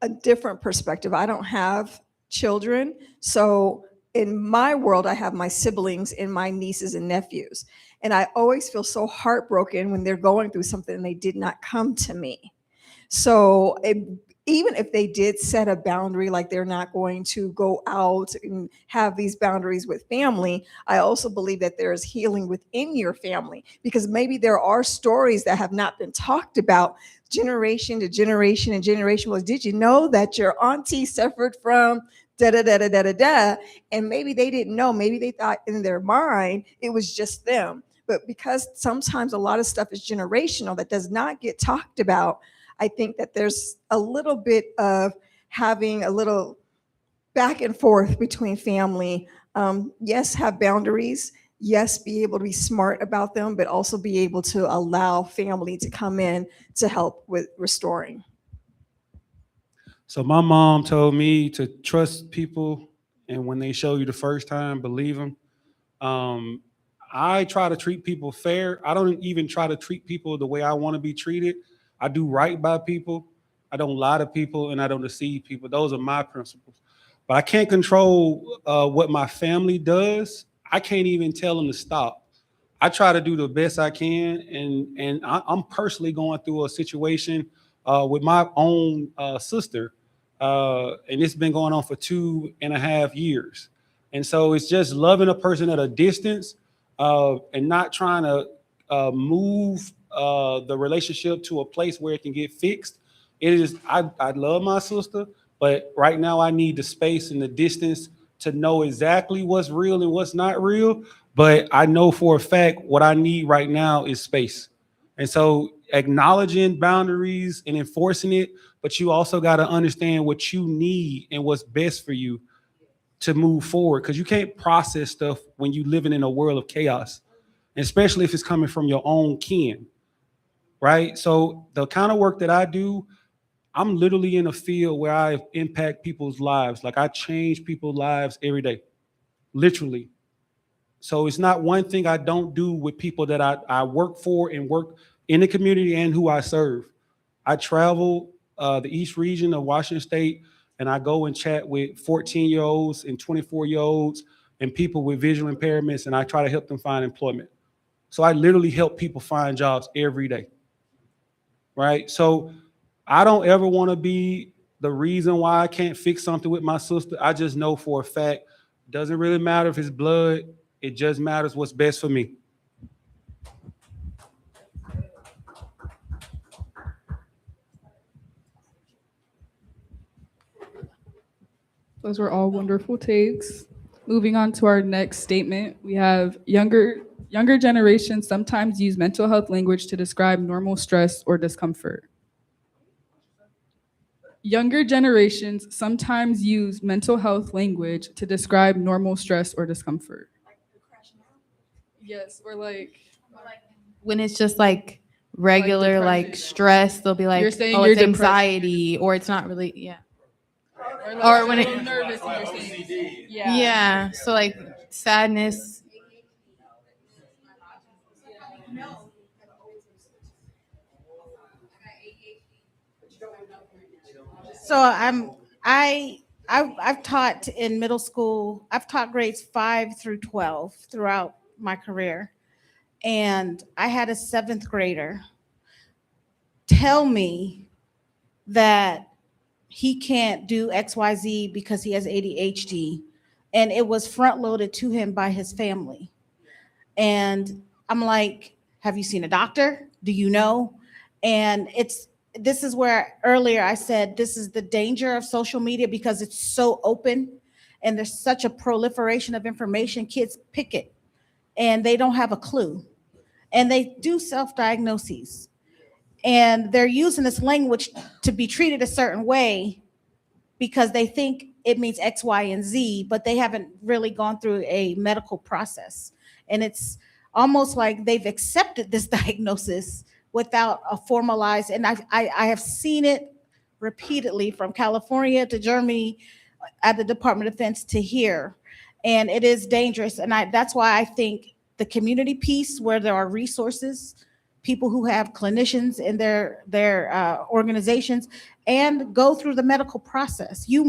a different perspective, I don't have children. So in my world, I have my siblings and my nieces and nephews. And I always feel so heartbroken when they're going through something and they did not come to me. So even if they did set a boundary, like they're not going to go out and have these boundaries with family, I also believe that there is healing within your family, because maybe there are stories that have not been talked about generation to generation and generation. Was, did you know that your auntie suffered from da da da da da da da? And maybe they didn't know. Maybe they thought in their mind it was just them. But because sometimes a lot of stuff is generational that does not get talked about, I think that there's a little bit of having a little back and forth between family. Yes, have boundaries. yes, be able to be smart about them, but also be able to allow family to come in to help with restoring. So my mom told me to trust people, and when they show you the first time, believe them. I try to treat people fair. I don't even try to treat people the way I want to be treated. I do right by people. I don't lie to people, and I don't deceive people. Those are my principles. But I can't control what my family does. I can't even tell them to stop. I try to do the best I can, and I'm personally going through a situation with my own sister, and it's been going on for 2.5 years. And so it's just loving a person at a distance and not trying to move the relationship to a place where it can get fixed. It is, I love my sister, but right now I need the space and the distance to know exactly what's real and what's not real. But I know for a fact what I need right now is space. And so acknowledging boundaries and enforcing it, but you also got to understand what you need and what's best for you to move forward, because you can't process stuff when you're living in a world of chaos, especially if it's coming from your own kin, right? So the kind of work that I do, I'm literally in a field where I impact people's lives. Like I change people's lives every day, literally. So it's not one thing I don't do with people that I work for and work in the community and who I serve. I travel the East region of Washington State, and I go and chat with 14-year-olds and 24-year-olds and people with visual impairments, and I try to help them find employment. So I literally help people find jobs every day, right? So I don't ever want to be the reason why I can't fix something with my sister. I just know for a fact, it doesn't really matter if it's blood, it just matters what's best for me. Those were all wonderful takes. Moving on to our next statement, we have younger generations sometimes use mental health language to describe normal stress or discomfort. Younger generations sometimes use mental health language to describe normal stress or discomfort. Yes, or like When it's just like regular, like stress, they'll be You're like, saying oh, you're it's depressed. anxiety, or it's not really, yeah. Or when it- a little nervous and you're saying, Yeah, so like sadness. So I've taught in middle school. I've taught grades 5 through 12 throughout my career. And I had a 7th grader tell me that he can't do XYZ because he has ADHD. And it was front loaded to him by his family. And I'm like, have you seen a doctor? Do you know? And this is where earlier I said this is the danger of social media because it's so open and there's such a proliferation of information. Kids pick it and they don't have a clue. And they do self-diagnoses. And they're using this language to be treated a certain way because they think it means X, Y, and Z, but they haven't really gone through a medical process. And it's almost like they've accepted this diagnosis without a formalized, and I have seen it repeatedly from California to Germany at the Department of Defense to here. And it is dangerous. And that's why I think the community piece where there are resources, people who have clinicians in their organizations and go through the medical process. You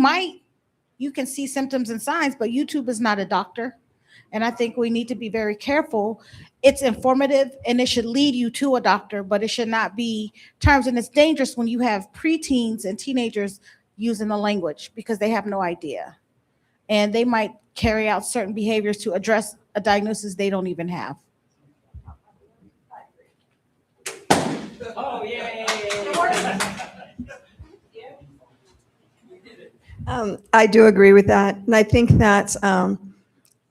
can see symptoms and signs, but YouTube is not a doctor. And I think we need to be very careful. It's informative and it should lead you to a doctor, but it should not be terms. And it's dangerous when you have preteens and teenagers using the language because they have no idea. And they might carry out certain behaviors to address a diagnosis they don't even have. Oh, yeah. I do agree with that. And I think that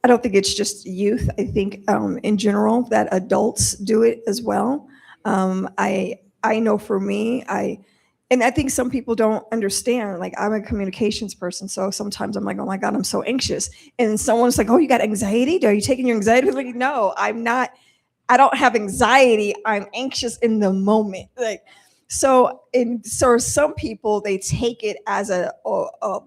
I don't think it's just youth. I think in general that adults do it as well. I know for me, And I think some people don't understand, like I'm a communications person. So sometimes I'm like, oh my God, I'm so anxious. And someone's like, oh, you got anxiety? Are you taking your anxiety? I'm like, no, I'm not. I don't have anxiety. I'm anxious in the moment. Like, so some people, they take it as a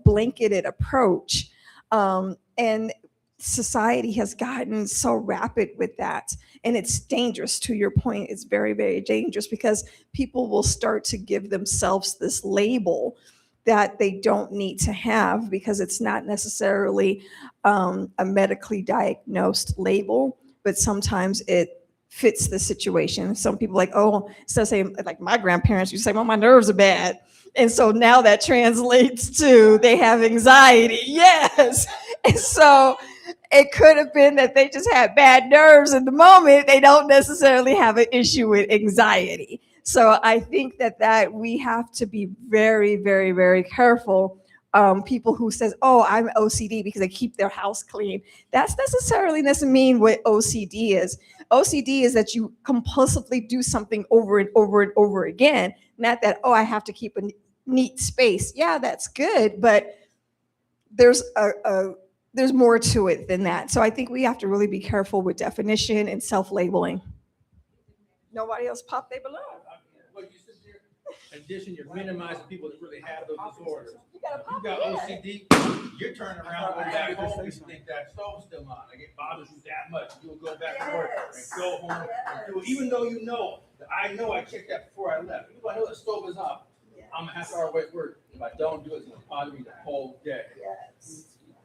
blanketed approach. And society has gotten so rapid with that. And it's dangerous. To your point, it's very, very dangerous because people will start to give themselves this label that they don't need to have because it's not necessarily a medically diagnosed label, but sometimes it fits the situation. Some people like, oh, instead of saying, like my grandparents used to say, well, my nerves are bad. And so now that translates to they have anxiety. Yes. And so it could have been that they just had bad nerves in the moment. They don't necessarily have an issue with anxiety. So I think that we have to be very, very, very careful. People who says, oh, I'm OCD because they keep their house clean. That's necessarily doesn't mean what OCD is. OCD is that you compulsively do something over and over and over again. Not that, oh, I have to keep a neat space. Yeah, that's good, but there's more to it than that. So I think we have to really be careful with definition and self-labeling. Nobody else popped their balloon. Well, you sit there, in addition, you're minimizing people that really have those disorders. You gotta pop You got it. OCD, you're turning around, going back home, and you think that stove's still on, like it bothers you that much, you'll go back to work and go home and do it, even though you know, that I know I checked that before I left, even though I know the stove is on, I'm a half hour away at work, if I don't do it, it's gonna bother me the whole day.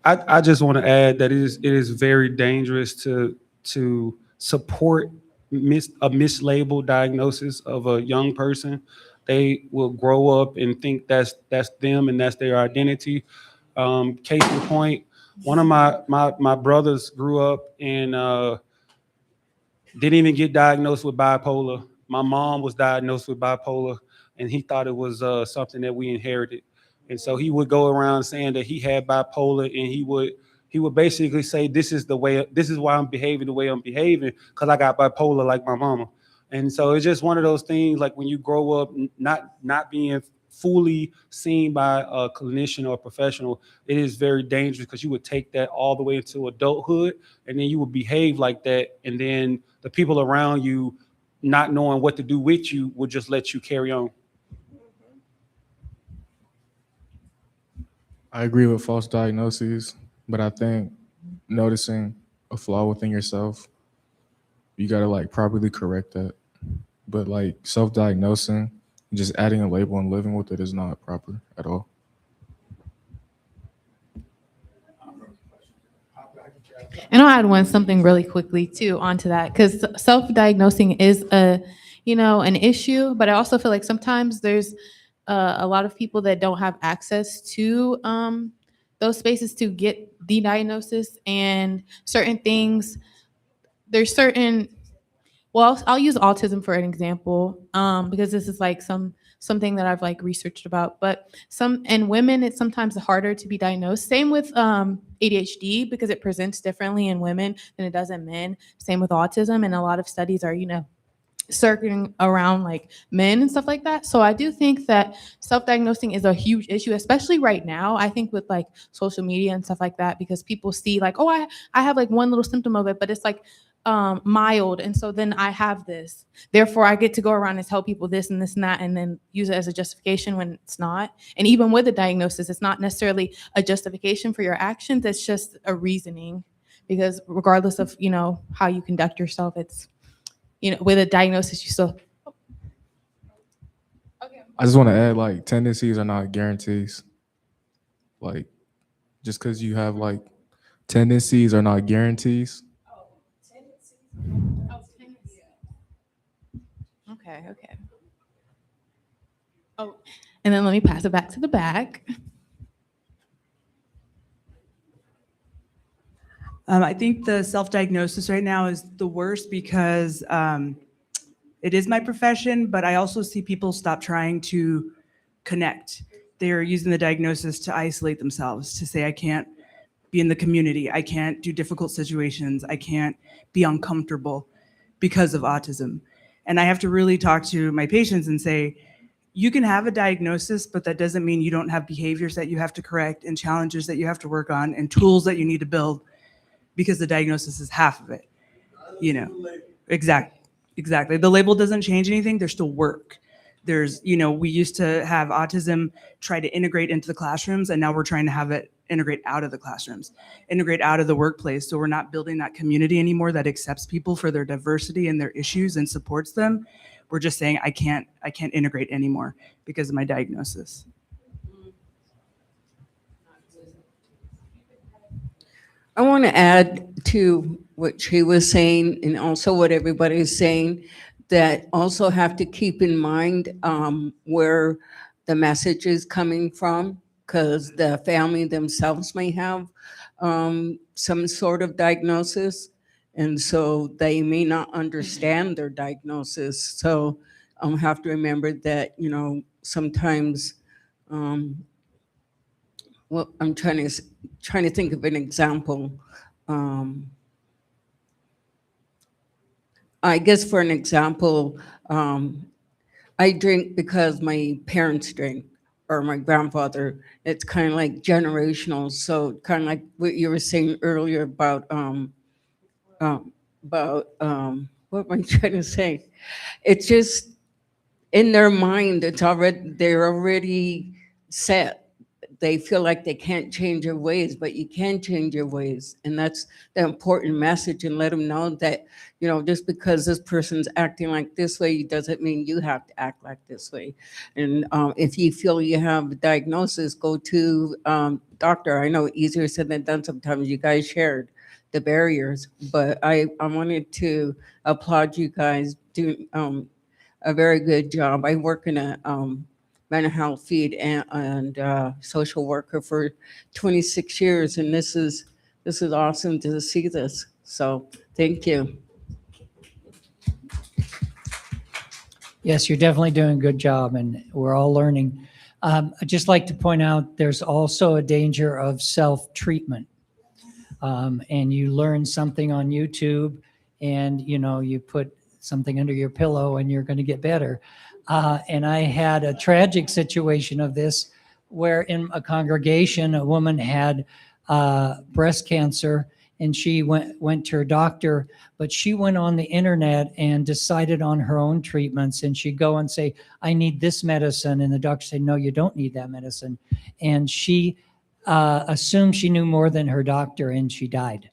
I just want to add that it is very dangerous to support a mislabeled diagnosis of a young person. They will grow up and think that's them and that's their identity. Case in point, one of my brothers grew up and didn't even get diagnosed with bipolar. My mom was diagnosed with bipolar, and he thought it was something that we inherited. And so he would go around saying that he had bipolar, and he would basically say, this is why I'm behaving the way I'm behaving, because I got bipolar like my mama. And so it's just one of those things, like when you grow up not being fully seen by a clinician or a professional, it is very dangerous because you would take that all the way into adulthood, and then you would behave like that, and then the people around you, not knowing what to do with you, would just let you carry on. I agree with false diagnoses, but I think noticing a flaw within yourself, you gotta like properly correct that. But like self-diagnosing, just adding a label and living with it is not proper at all. And I'll add something really quickly too onto that, because self-diagnosing is an issue, but I also feel like sometimes there's a lot of people that don't have access to those spaces to get the diagnosis and certain things. There's certain, well, I'll use autism for an example, because this is like something that I've like researched about. But in women, it's sometimes harder to be diagnosed. Same with ADHD, because it presents differently in women than it does in men. Same with autism, and a lot of studies are circling around like men and stuff like that. So I do think that self-diagnosing is a huge issue, especially right now. I think with like social media and stuff like that, because people see like, oh, I have like one little symptom of it, but it's like mild, and so then I have this, therefore I get to go around and tell people this and this and that, and then use it as a justification when it's not. And even with a diagnosis, it's not necessarily a justification for your actions, it's just a reasoning, because regardless of how you conduct yourself, it's with a diagnosis you still. I just want to add, like, tendencies are not guarantees. Like, just because you have like tendencies are not guarantees. Okay. Oh, and then let me pass it back to the back. I think the self-diagnosis right now is the worst because it is my profession, but I also see people stop trying to connect. They're using the diagnosis to isolate themselves, to say, I can't be in the community, I can't do difficult situations, I can't be uncomfortable because of autism. And I have to really talk to my patients and say, you can have a diagnosis, but that doesn't mean you don't have behaviors that you have to correct and challenges that you have to work on and tools that you need to build, because the diagnosis is half of it. You know, exactly. The label doesn't change anything. There's still work. There's, we used to have autism try to integrate into the classrooms, and now we're trying to have it integrate out of the classrooms, integrate out of the workplace. So we're not building that community anymore that accepts people for their diversity and their issues and supports them. We're just saying, I can't integrate anymore because of my diagnosis. I want to add to what she was saying and also what everybody is saying, that also have to keep in mind where the message is coming from, because the family themselves may have some sort of diagnosis, and so they may not understand their diagnosis. So have to remember that, sometimes, well, I'm trying to think of an example. I guess for an example, I drink because my parents drink or my grandfather. It's kind of like generational. So kind of like what you were saying earlier about what am I trying to say? It's just in their mind. They're already set. They feel like they can't change their ways, but you can change your ways. And that's the important message, and let them know that, just because this person's acting like this way doesn't mean you have to act like this way. And if you feel you have a diagnosis, go to doctor. I know easier said than done sometimes. You guys shared the barriers, but I wanted to applaud you guys doing a very good job. I work in a mental health field and social worker for 26 years, and this is awesome to see this. So thank you. Yes, you're definitely doing a good job, and we're all learning. I'd just like to point out there's also a danger of self-treatment. And you learn something on YouTube, and you put something under your pillow and you're going to get better. And I had a tragic situation of this, where in a congregation, a woman had breast cancer, and she went to her doctor, but she went on the internet and decided on her own treatments. And she'd go and say, I need this medicine. And the doctor said, no, you don't need that medicine. And she assumed she knew more than her doctor, and she died.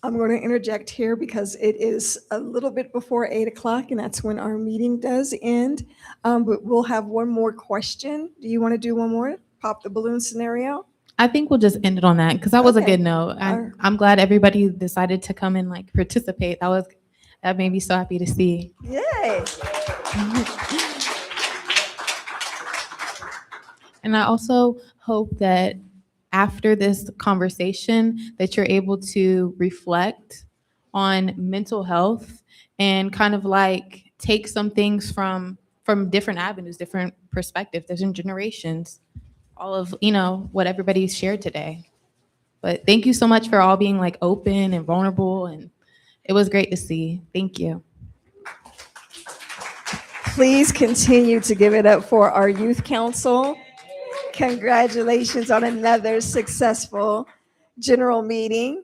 I'm going to interject here because it is a little bit before 8 o'clock, and that's when our meeting does end. But we'll have one more question. Do you want to do one more? Pop the balloon scenario? I think we'll just end it on that, because that was a Okay. good note. I'm glad everybody decided to come and participate. That made me so happy to see. Yay. And I also hope that after this conversation that you're able to reflect on mental health and kind of take some things from different avenues, different perspectives, different generations, all of, what everybody shared today. But thank you so much for all being open and vulnerable, and it was great to see. Thank you. Please continue to give it up for our youth council. Congratulations on another successful general meeting.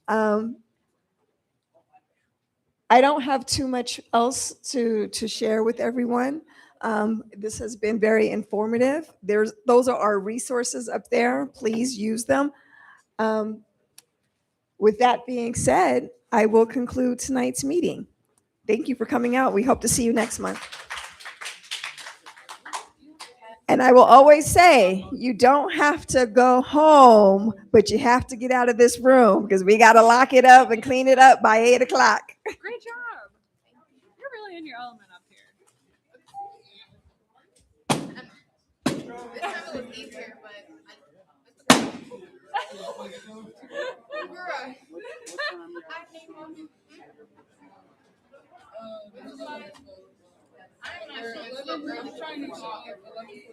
I don't have too much else to share with everyone. This has been very informative. Those are our resources up there. Please use them. With that being said, I will conclude tonight's meeting. Thank you for coming out. We hope to see you next month. And I will always say, you don't have to go home, but you have to get out of this room, because we got to lock it up and clean it up by 8 o'clock. Great job. You're really in your element up here. I'm trying to call 11:45.